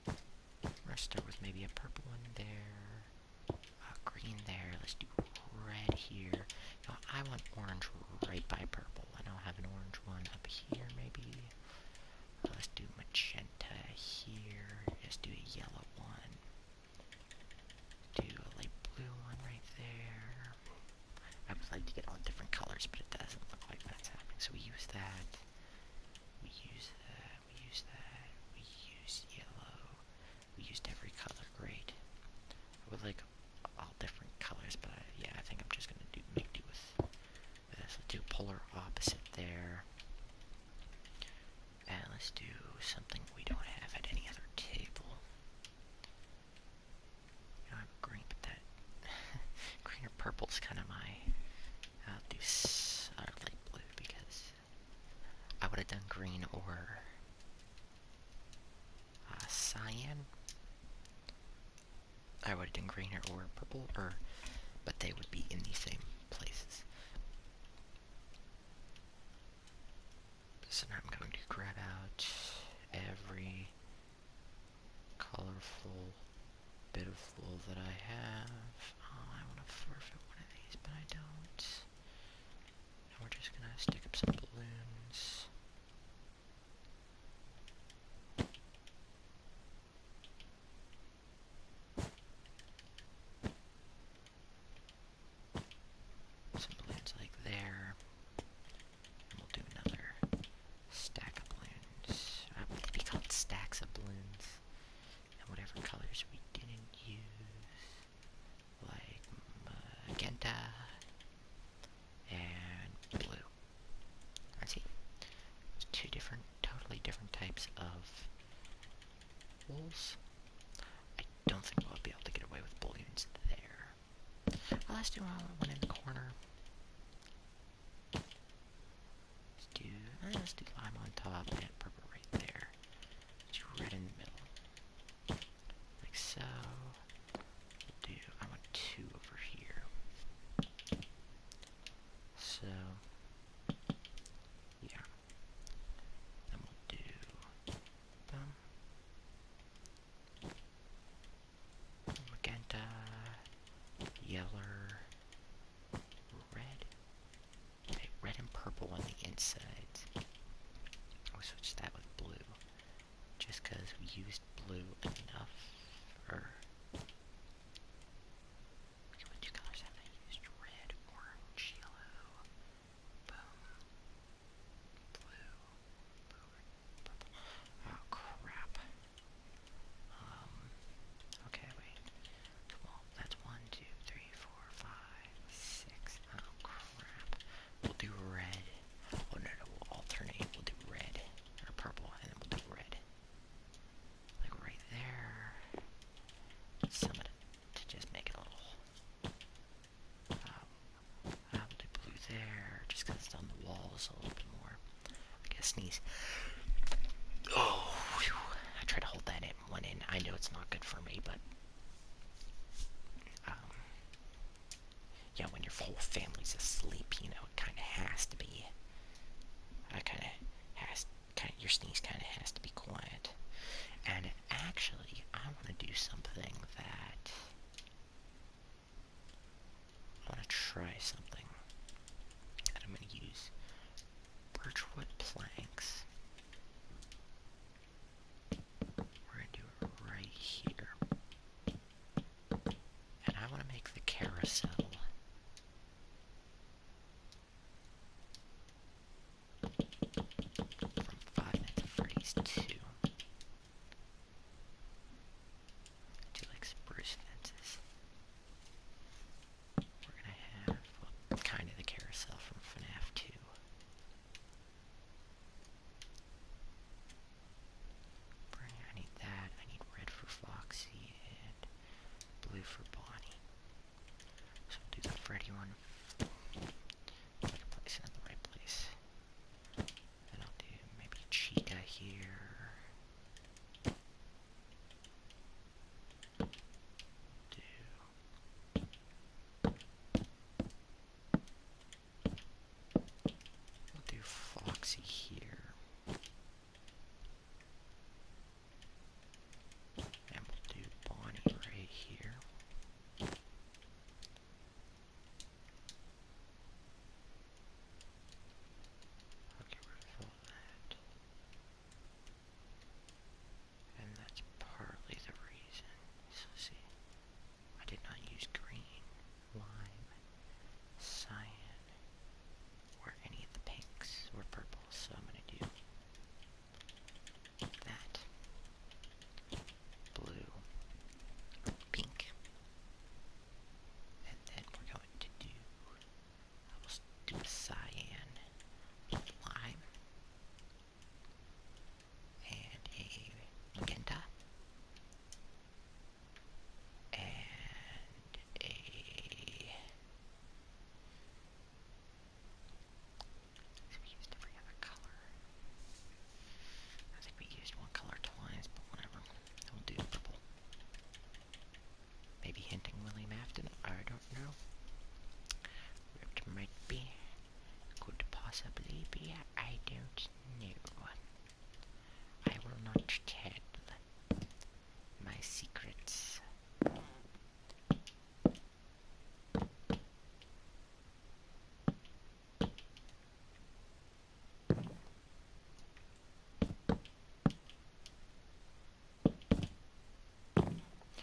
We're gonna start with maybe a purple one there, green there, let's do red here. No, I want orange right by purple. I don't have an orange one up here maybe. Let's do magenta here, let's do a yellow one. Do a light blue one right there. I would like to get all different colors, but it doesn't look like that's happening. So we use that. We use that. We use that. We use yellow. We used every color. Great. I would like all different colors, but yeah, I think I'm just gonna make do with this. Let's do polar opposite there. And let's do something we don't have at any other table. You know, I have green, but that green or purple is kind of my. I'll do light blue because I would have done green or cyan. I would have done green or purple, but they would be in the same places. So now I'm going to grab out every colorful bit of wool that I have. Oh, I want to forfeit one of these, but I don't. And we're just gonna stick up some balloons. Some balloons like there. And we'll do another stack of balloons. Would they be called stacks of balloons? And whatever colors we didn't use. Like magenta and blue. I see. It's two totally different types of wools. I don't think we'll be able to get away with balloons there. Well, let's do one in the corner. Let's do lime on top and purple right there. Let's do red in the middle. Like so. I want two over here. So, yeah. Then we'll do sneeze. Oh, whew. I try to hold that one in. I know it's not good for me, but um, yeah, when your whole family's asleep, you know, it kind of has to be. Your sneeze kind of has to be quiet. And actually, I want to do something that I want to try something. And I'm going to use birchwood planks. We're going to do it right here. And I want to make the carousel from Five Nights at Freddy's 2. Do like spruce fences. We're going to have, well, kind of the carousel from FNAF 2. I need that. I need red for Foxy and blue for Bonnie. So we'll do the Freddy one. Place it in the right place. Then I'll do maybe Chica here. We'll do Foxy here. And we'll do Bonnie right here. I'll get rid of all that. And that's partly the reason. So see, I did not use green, lime, cyan, or any of the pinks or purples, so I'm going to do that. Blue, pink, and then we're going to do, I'll do a cyan, lime, and a magenta, and a, we used every other color. I think we used one color twice, but whatever. We'll do purple. Maybe hinting William Afton? I don't know. It might be. Could possibly be. I don't know. I will not tell my secrets.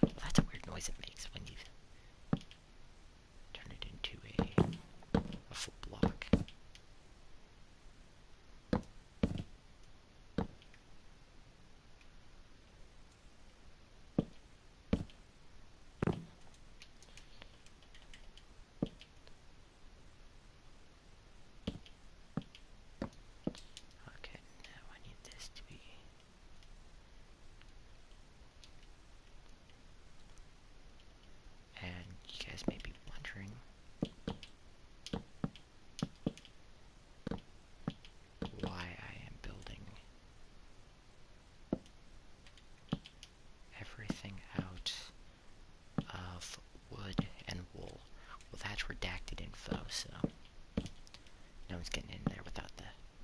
Well, that's a weird noise it makes when you turn it into a full block. Okay, now I need this to be. And you guys may be wondering why I am building everything out of wood and wool. Well, that's redacted info, so no one's getting in there without the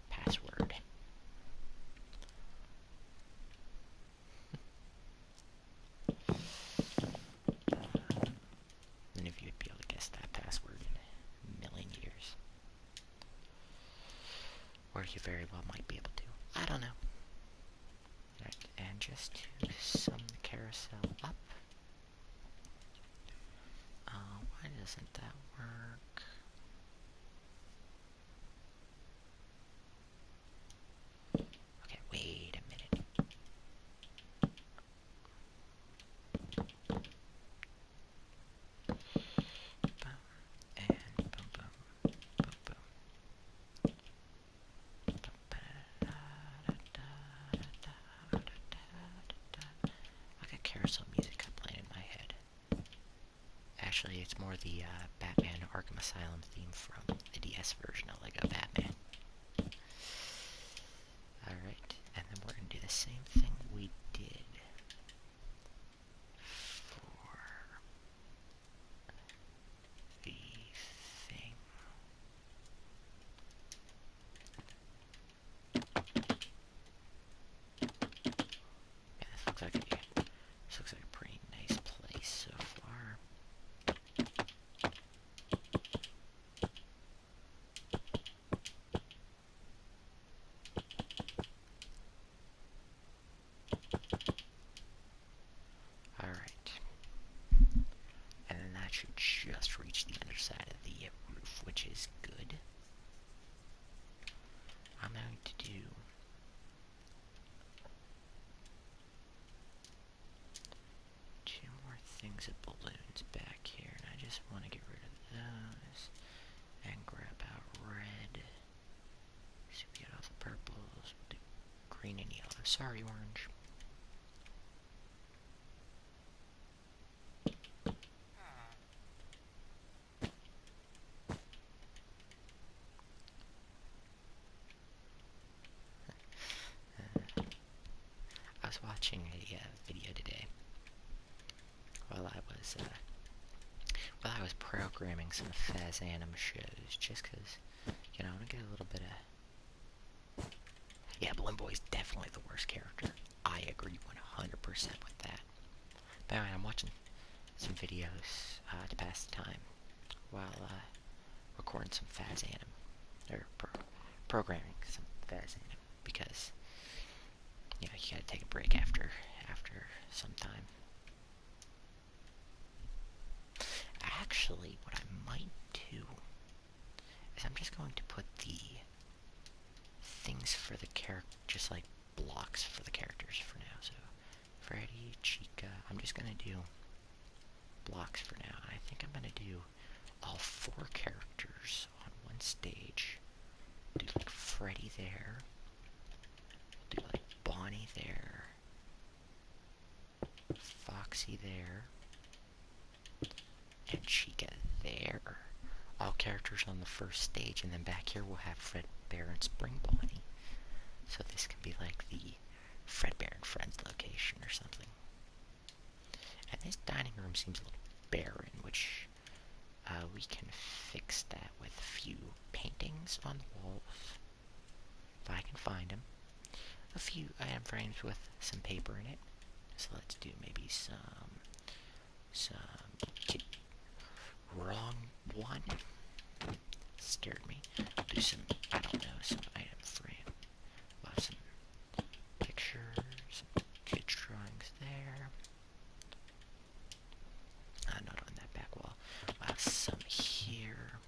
password. None of you would be able to guess that password in a million years. Or you very well might be able to. I don't know. Right, and just to sum the carousel up. Why doesn't that work? Okay, wait a minute. Boom, and boom, boom, boom, boom. I got carousel music playing in my head. Actually, it's more the Batman Arkham Asylum theme from the DS version of Lego Batman. strings of balloons back here, and I just want to get rid of those and grab out red. So we get all the purples, we'll do green and yellow. Sorry, orange. I was watching a video today while I was programming some Fazbear shows, just because, you know, I want to get a little bit of... Yeah, Balloon Boy's definitely the worst character. I agree 100% with that. But anyway, I'm watching some videos to pass the time while recording some Fazbear, or programming some Fazbear, because, you know, you gotta take a break after some time. Actually, what I might do is I'm just going to put the things for the character, just like blocks for the characters for now. So, Freddy, Chica, I'm just gonna do blocks for now. I think I'm gonna do all 4 characters on one stage. Do like Freddy there. Do like Bonnie there. Foxy there. And Chica there. All characters on the first stage, and then back here we'll have Fredbear and Spring Bonnie. So this can be like the Fredbear and Friends location or something. And this dining room seems a little barren, which we can fix that with a few paintings on the walls, if I can find them. A few item frames with some paper in it. So let's do maybe some wrong one. Scared me. Do some, I don't know, some item frame. We'll have some pictures, some kid drawings there. Not on that back wall. We'll have some here.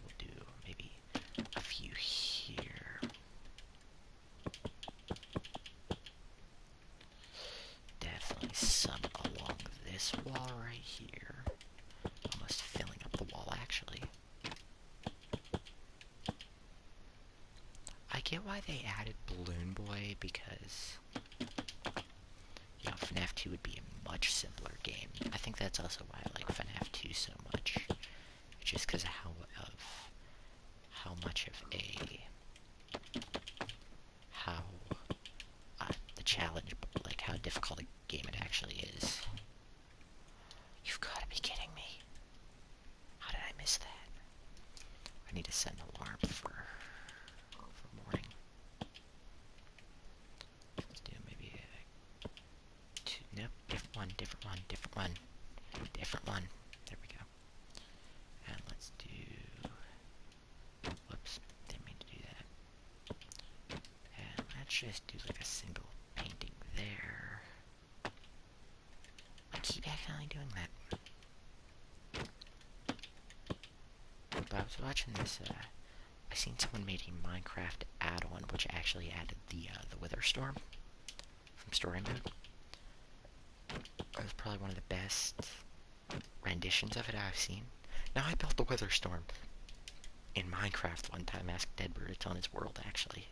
We'll do maybe a few here. Definitely some along this wall right here. Almost filling up the wall, actually. I get why they added Balloon Boy, because, you know, FNAF 2 would be a much simpler game. I think that's also why I like FNAF 2 so much. Just because of how much of the challenge, like how difficult a game it actually is. You've got to be kidding me. How did I miss that? I need to set an alarm for morning. Let's do maybe a two, nope, different one. There we go. And let's do, whoops, didn't mean to do that. And let's just do like a single painting there. I keep accidentally doing that. But I was watching this, I seen someone made a Minecraft add-on which actually added the Wither Storm from story mode. It was probably one of the best renditions of it I've seen. Now I built the Wither Storm in Minecraft one time. Ask Deadbird, it's on his world actually.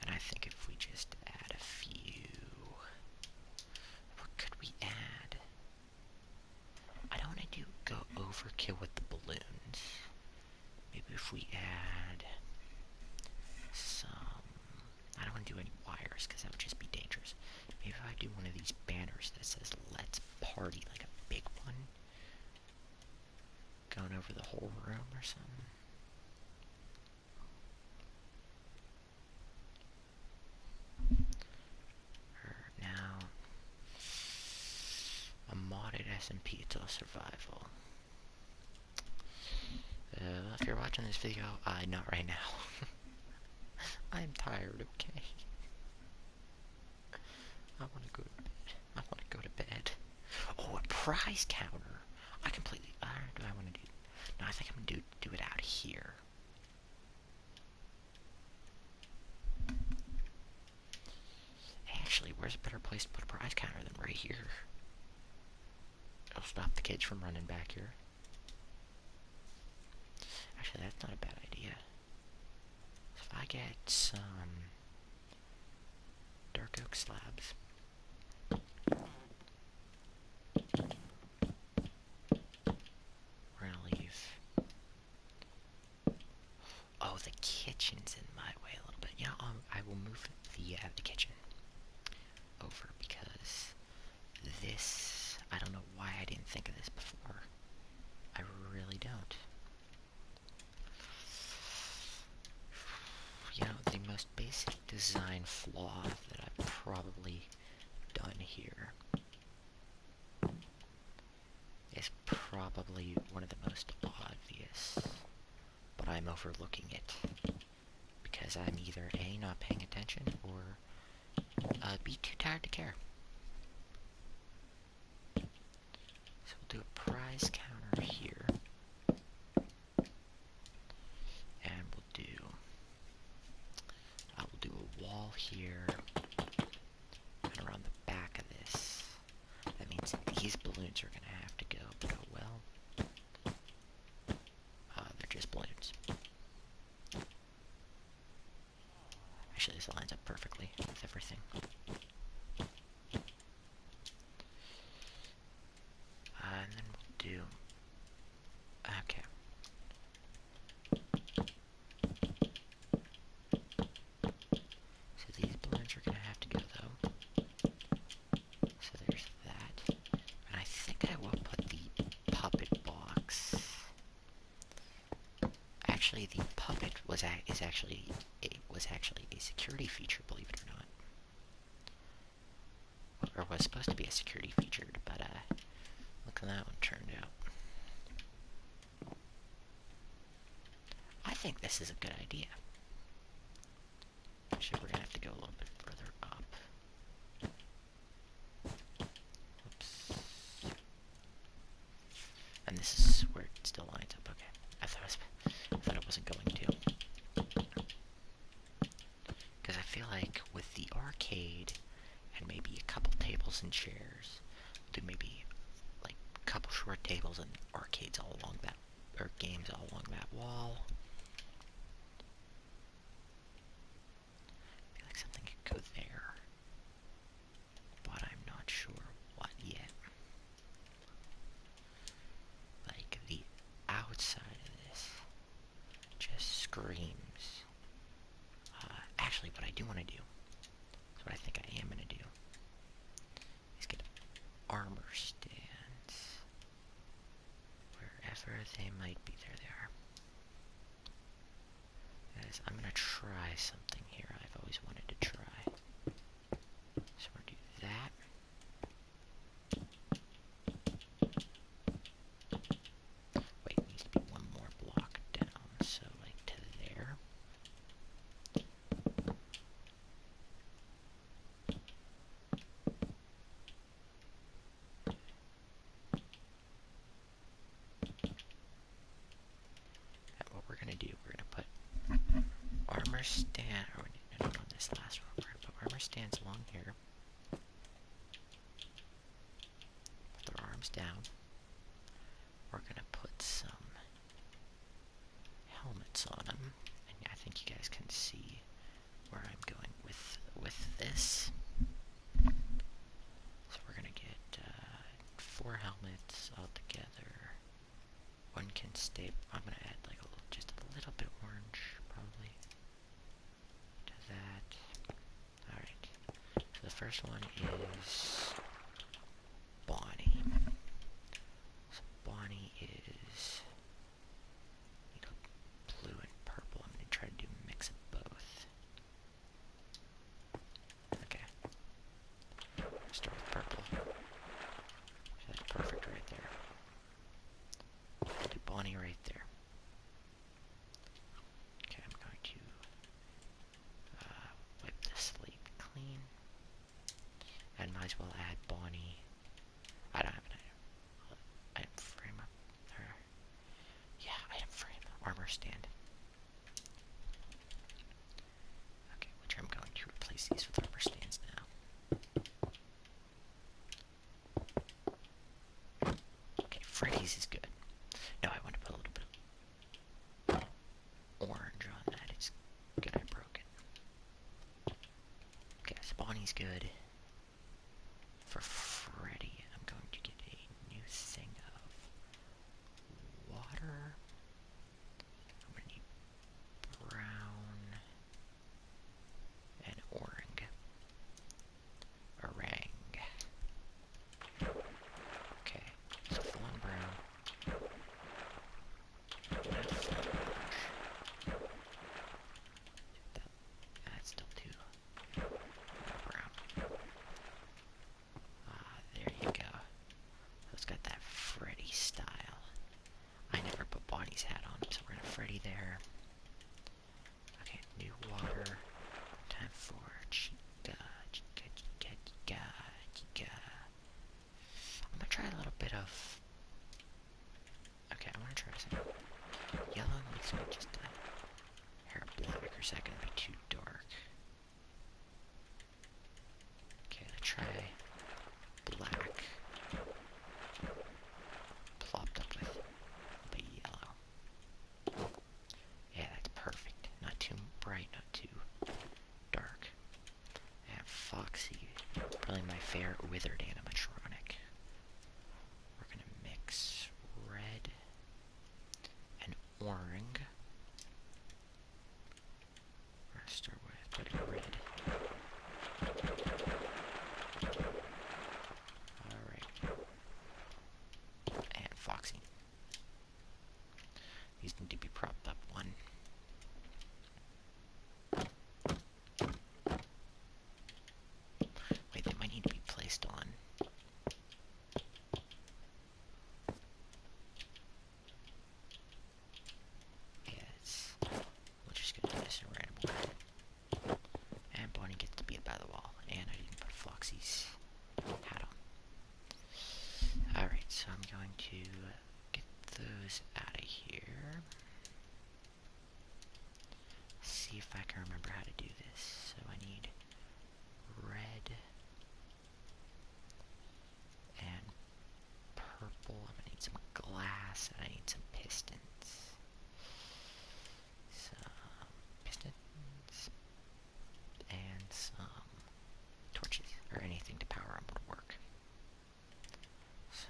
And I think if we just add a few, what could we add? I don't want to go overkill with the balloons. Maybe if we add some, I don't want to do any wires because that would just be dangerous. Maybe if I do one of these banners that says "Let's Party," like a big one, going over the whole room or something. Now, a modded SMP, it's all survival. If you're watching this video, not right now. I'm tired, okay? I want to go to bed. Oh, a prize counter. I completely, do I want to do? No, I think I'm going to do it out here. Actually, where's a better place to put a prize counter than right here? It'll stop the kids from running back here. Actually, that's not a bad idea. If I get some dark oak slabs, we're gonna leave. Oh, the kitchen's in my way a little bit. Yeah, I will move the kitchen over because this, I don't know why I didn't think of this before. I really don't. You know, the most basic design flaw that I've probably done here is probably one of the most obvious, but I'm overlooking it because I'm either A, not paying attention, or B, too tired to care. So we'll do a prize counter here, and we'll do a wall here, and around the back of this. That means these balloons are gonna have to go well. They're just balloons. Actually, this lines up perfectly with everything. And then we'll do... Okay. So these balloons are going to have to go, though. So there's that. And I think I will put the puppet box... Actually, the puppet was actually a security feature, believe it or not. Or was supposed to be a security feature, but look how that one turned out. I think this is a good idea. Actually, we're gonna have to go a little bit further up. Oops. And this is where it still lines up. Okay. I thought it wasn't going to. Because I feel like with the arcade and maybe a couple tables and chairs, we'll do maybe like a couple short tables and arcades all along that, or games all along that wall. I feel like something could go there, but I'm not sure what yet. Like the outside of this just screams. Actually, what I do want to do, is what I think I am going to do, is get armor stands. Wherever they might be, there they are. Guys, I'm going to try something here I've always wanted to try. So we're going to do that. Wait, it needs to be one more block down, so like to there. And what we're going to do, we're going to put armor stand, or no, on this last one, we're going to put armor stands along here. With their arms down. We're going to put some helmets on them, and I think you guys can see where I'm going with this. So we're gonna get 4 helmets all together. One can stay. I'm gonna add like just a little bit orange, probably, to that. All right. So the first one is Bonnie. So Bonnie is blue and purple. I'm gonna try to do a mix of both. Okay. Start with purple. So that's perfect right there. Do Bonnie right there. Okay, I'm going to wipe the slate clean. And might as well Bonnie's is good. No, I want to put a little bit of orange on that. It's good I broke it. Okay, so Bonnie's good. For Freddy, I'm going to get a new thing of water. I'm going to need brown and orange. Orang. Okay, so full on brown. Not full orange. That's still too brown. There you go. It's got that Freddy style. I never put Bonnie's hat on, so we're gonna Freddy there. Okay, new water. Time for Chica. I'm gonna try a little bit of... Okay, I wanna try some yellow. Makes me just a hair black, or is that gonna be too dark? Okay, let's try black. Plopped up with the yellow. Yeah, that's perfect. Not too bright, not too dark. And Foxy, probably my favorite withered animatronic. We're gonna mix red and orange. We're gonna start with putting red. Alright. And Foxy. These need to be propped up one. Wait, they might need to be placed on. Yes. We're just gonna do this in a random order. And Bonnie gets to be by the wall. And I didn't put Foxy's hat on. Alright, so I'm going to get those out of here. See if I can remember how to do this. So I need red and purple. I'm gonna need some glass and I need some pistons. Some pistons and some torches or anything to power them would work. So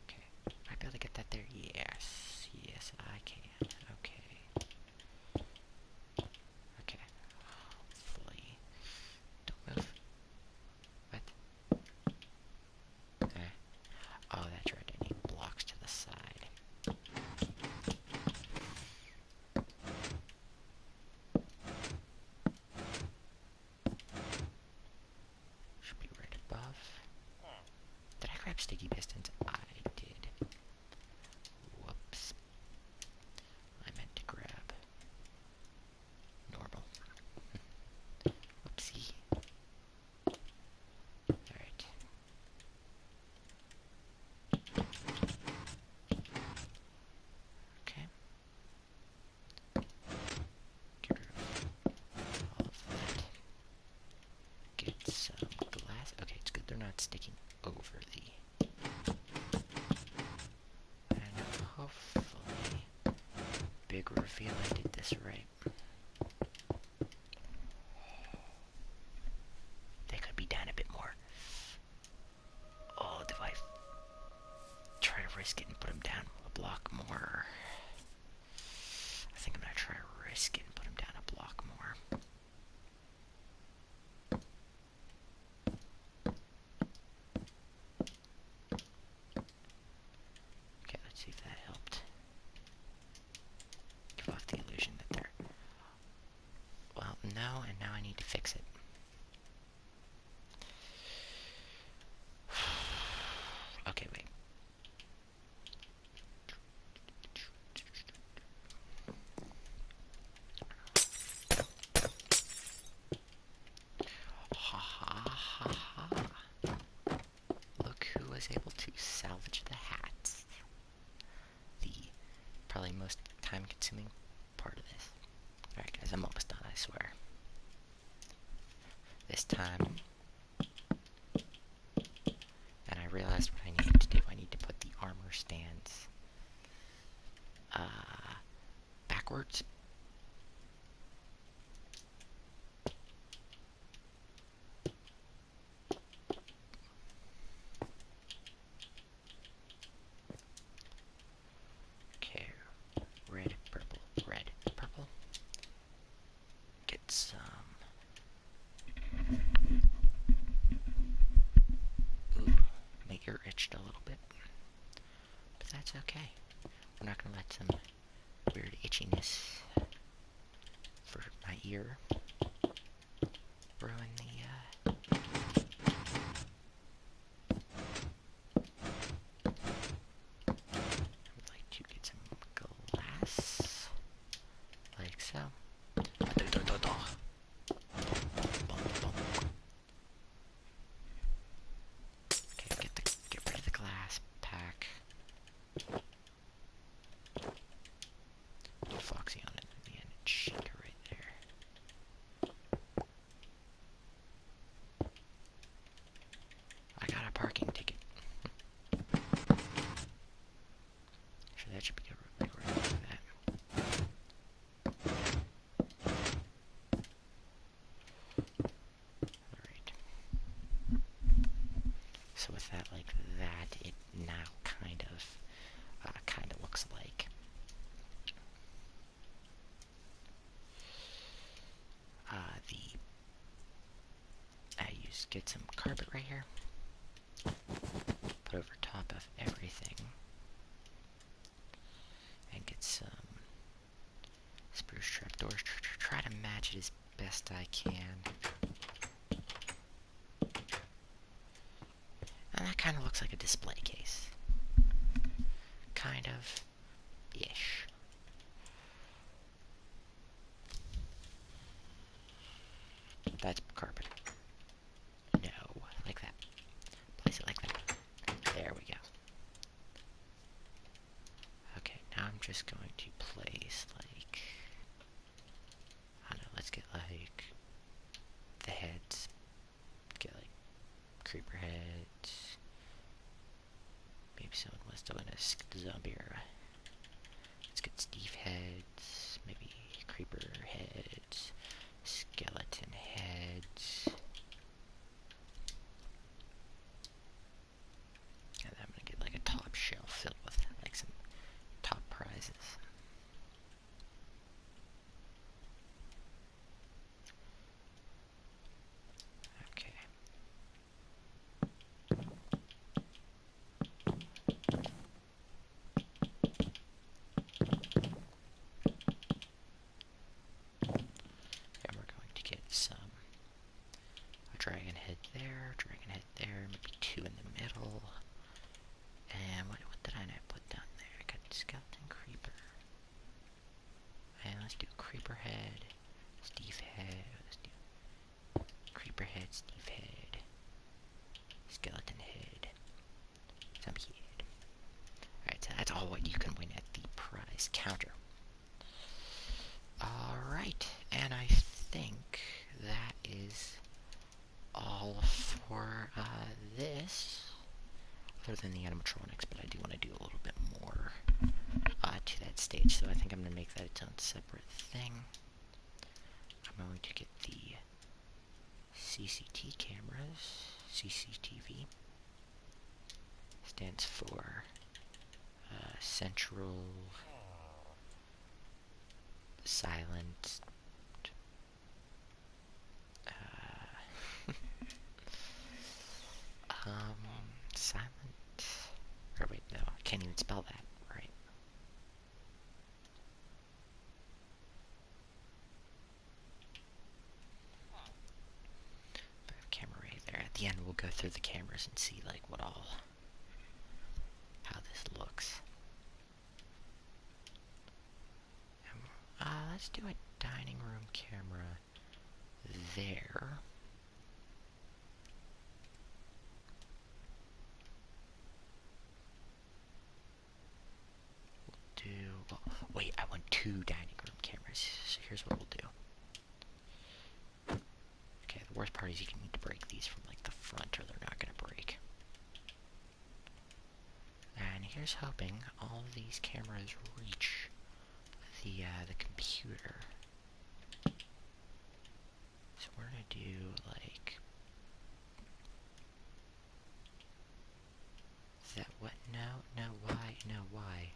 okay, might be able to get that there. Yes, yes, I can. Okay. Okay. Hopefully. Don't move. What? Okay. Oh, that's right. I need blocks to the side. Should be right above. Did I grab sticky pistons? I did. Whoops. I meant to grab normal. Whoopsie. Alright. Okay. Get rid of all of that. Get some glass. Okay, it's good they're not sticking over the... And hopefully, big reveal I did this right. They could be down a bit more. Oh, do I try to risk it and put them down a block more? I think I'm gonna try to risk it and put them down a block more. Okay, let's see if that helped. Give off the illusion that they're... Well, no, and now I need to fix it. Okay, wait. Ha ha ha ha. Look who was able to salvage the hats. The probably most time consuming part of this. Alright guys, I'm almost done, I swear. this time. And I realized what I needed to do. I need to put the armor stands backwards. Okay, red, purple, red, purple. Get some. Ooh, my ear itched a little bit. But that's okay. We're not gonna let some weird itchiness for my ear ruin the, I would like to get some glass, like so. Okay, get rid of the glass pack. Foxy on it in the end, shaker right there. I got a parking ticket. So that should be good. We're gonna do that. Alright. So with that like that, it now kind of looks like get some carpet right here, put over top of everything, and get some spruce trapdoors. Try to match it as best I can. And that kind of looks like a display case. Kind of ish. That's carpet. No, like that. Place it like that. There we go. Okay, now I'm just going to place, like, I don't know, let's get, like, the heads. Get, like, creeper heads. Maybe someone was doing a zombie era. Let's get Steve heads. Maybe creeper heads. Skeleton heads. And then I'm gonna get like a top shelf filled with like some top prizes. Okay. And we're going to get a dragon head there, maybe two in the middle. And what did I not put down there? I got skeleton creeper. And let's do creeper head, Steve head, let's do creeper head, Steve head, skeleton head, zombie head. Alright, so that's all what you can win at the prize counter. Alright, and I think that is all for this. Other than the animatronics, but I do want to do a little bit more to that stage, so I think I'm going to make that its own separate thing. I'm going to get the CCT cameras. CCTV stands for Central Silent silent, or wait, no, I can't even spell that right. Put a camera right there. At the end, we'll go through the cameras and see like how this looks. Let's do a dining room camera there. Well, wait, I want two dining room cameras, so here's what we'll do. Okay, the worst part is you can need to break these from like the front or they're not gonna break. And here's hoping all of these cameras reach the computer. So we're gonna do like that. What? No, why? No, why?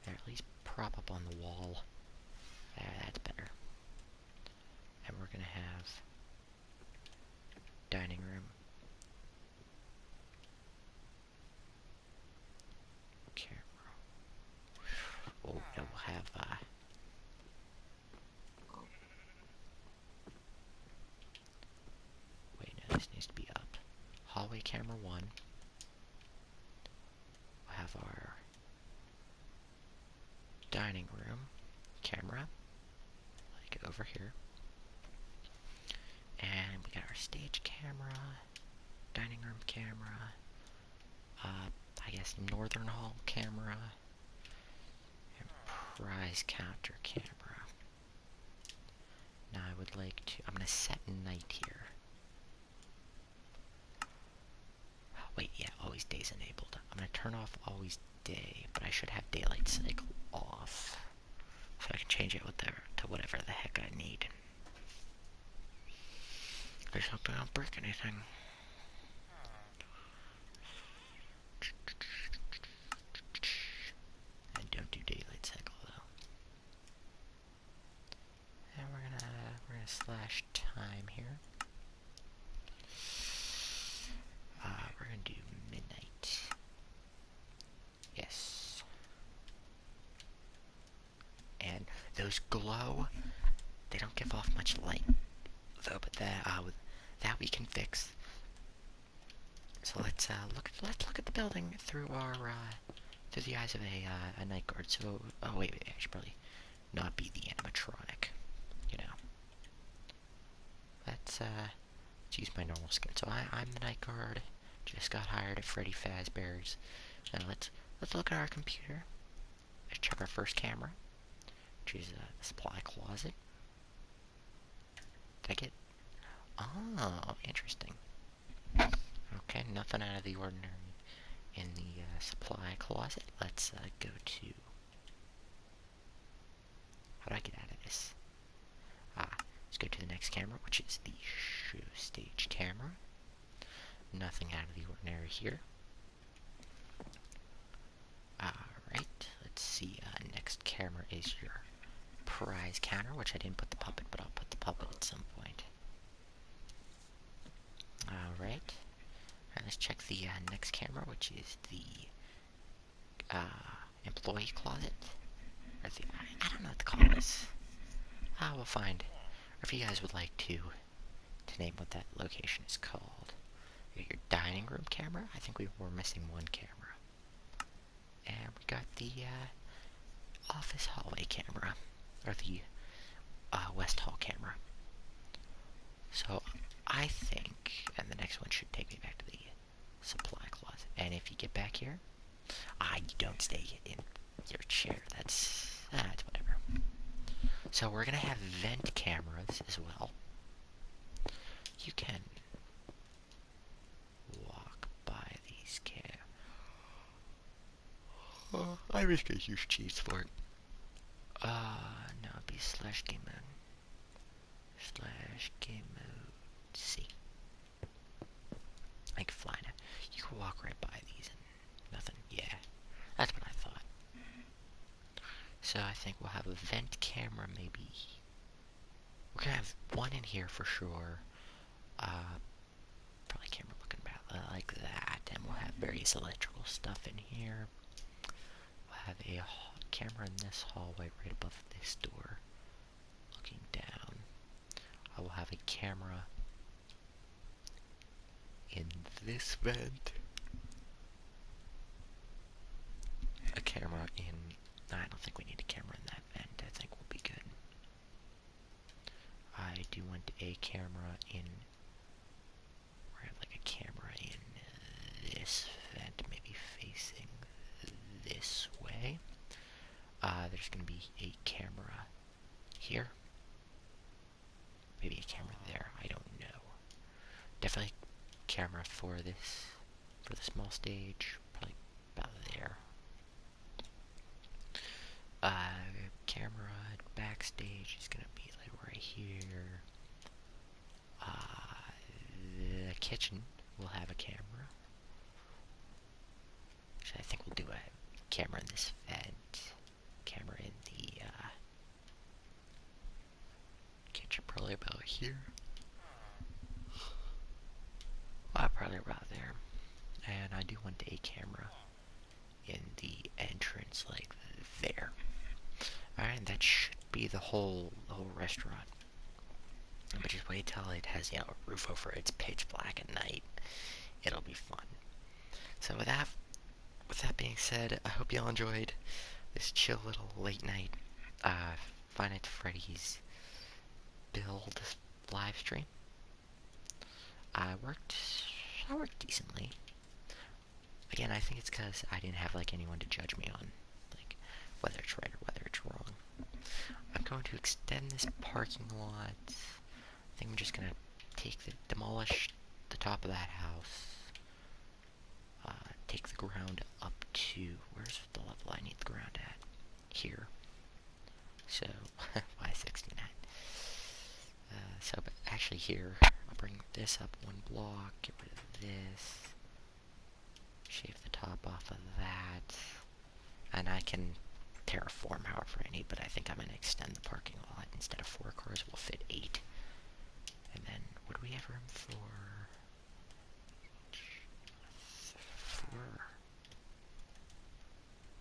There, at least prop up on the wall. There, that's better. And we're gonna have dining room. Camera. Oh, no, we'll have, wait, no, this needs to be up. Hallway camera 1. We'll have our dining room camera, like over here. And we got our stage camera, dining room camera, I guess northern hall camera, and prize counter camera. Now I would like to, I'm gonna set night here. Wait, yeah, always day's enabled. I'm gonna turn off always day, but I should have daylight cycle off. So I can change it to whatever the heck I need. I just hope I don't break anything. And don't do daylight cycle though. And we're gonna slash time here. We're gonna do midnight. Yes. And those glow, they don't give off much light though, but that we can fix. So let's look at the building through our through the eyes of a night guard. So oh wait, I should probably not be the animatronic, you know. Let's use my normal skin. So I'm the night guard. Just got hired at Freddy Fazbear's. Now let's look at our computer. Let's check our first camera, which is the supply closet. Did I get? Oh, interesting. Okay, nothing out of the ordinary in the supply closet. Let's go to... How do I get out of this? Let's go to the next camera, which is the show stage camera. Nothing out of the ordinary here. Alright, let's see. Next camera is your prize counter, which I didn't put the puppet, but I'll put the puppet at some point. Alright. Let's check the next camera, which is the employee closet. Or the, I don't know what to call this. We'll find. Or if you guys would like to name what that location is called. You got your dining room camera. I think we were missing one camera. And we got the office hallway camera. Or the West Hall camera. So I think, and the next one should take me back to the supply closet. And if you get back here, you don't stay in your chair. That's whatever. So we're gonna have vent cameras as well. You can walk by these I wish I could use cheats for it. No, it'd be slash game mode. Slash game mode C. Like flying it. You can walk right by these and nothing. Yeah, that's what I thought. So I think we'll have a vent camera, maybe. We're gonna have one in here for sure. Probably camera looking about like that, and we'll have various electrical stuff in here. We'll have a camera in this hallway right above this door, looking down. I will have a camera in this vent. A camera in... I don't think we need a camera in that vent. I think we'll be good. I do want a camera in... We're gonna have like a camera in this vent, maybe facing this way. There's gonna be a camera here. Maybe a camera there. I definitely camera for the small stage, probably about there. Camera backstage is gonna be like right here. The kitchen will have a camera. So I think we'll do a camera in this vent, camera in the kitchen, probably about here. Probably about there. And I do want a camera in the entrance, like there. Alright, that should be the whole restaurant. But just wait till it has, a roof over it. It's pitch black at night. It'll be fun. So with that being said, I hope y'all enjoyed this chill little late night Five Nights at Freddy's build live stream. I worked decently. Again, I think it's because I didn't have anyone to judge me on, whether it's right or whether it's wrong. I'm going to extend this parking lot. I think I'm just gonna demolish the top of that house. Take the ground up to, where's the level I need the ground at? Here. So, why 69? But actually here, I'll bring this up one block, get rid of this, shave the top off of that, and I can terraform however I need, but I think I'm going to extend the parking lot. Instead of 4 cars, we'll fit 8. And then, what do we have room for? 4.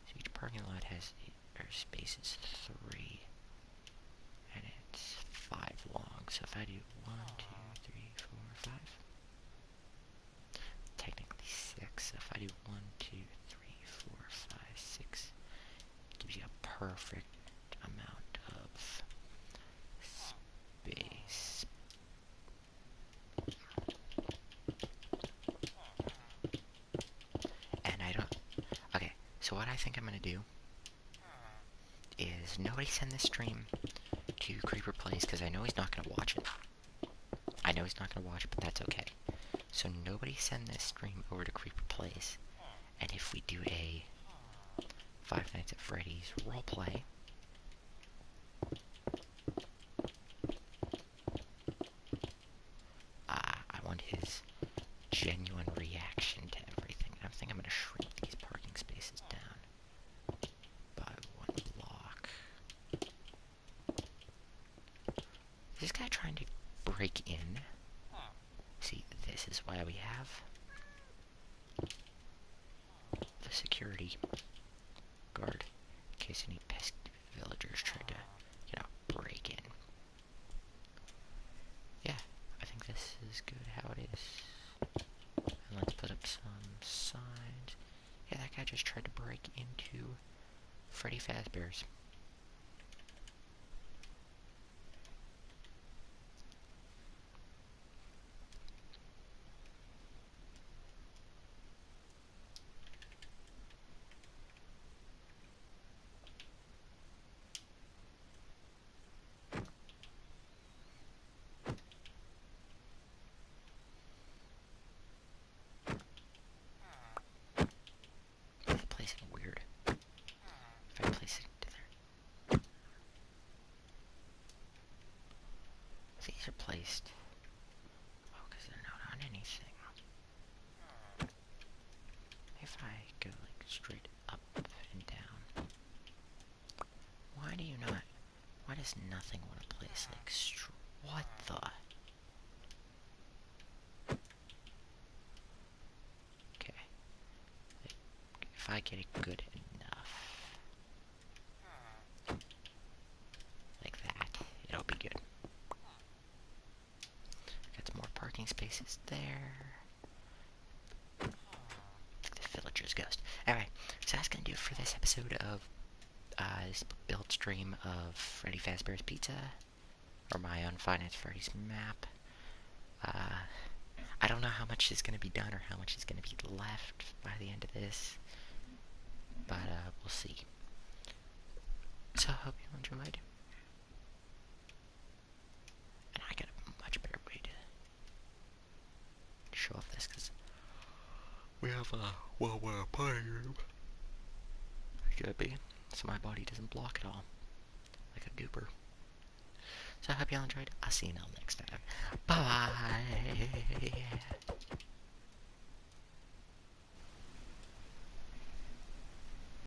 So each parking lot has spaces 3. And it's 5 long. So if I do 1, 2, 3, 4, 5. Technically 6. So if I do 1, 2, 3, 4, 5, 6. It gives you a perfect amount of space. And I don't... Okay, so what I think I'm going to do is nobody send this stream to Creeper Plays, because I know he's not going to watch it. I know he's not going to watch it, but that's okay. So nobody send this stream over to Creeper Plays. And if we do a Five Nights at Freddy's roleplay, I want his genuine reaction to everything. I think I'm going to shrink these parking spaces down by 1 block. Is this guy trying to break in? See, this is why we have the security guard, in case any pesky villagers try to, break in. Yeah, I think this is good how it is. And let's put up some signs. Yeah, that guy just tried to break into Freddy Fazbear's. This place is weird. If I place it into there. These are placed. Oh, because they're not on anything. If I go straight up and down. Why do you not? Why does nothing want to place what the? Okay. If I get it good enough, like that, it'll be good. Got some more parking spaces there. The villager's ghost. Alright, so that's gonna do it for this episode of this build stream of Freddy Fazbear's Pizza, or my own Five Nights at Freddy's map. I don't know how much is gonna be done or how much is gonna be left by the end of this, but we'll see. So I hope you enjoyed. And I got a much better way We have a playing room. Could be, so my body doesn't block at all, like a goober. So I hope y'all enjoyed. I'll see you all next time. Bye.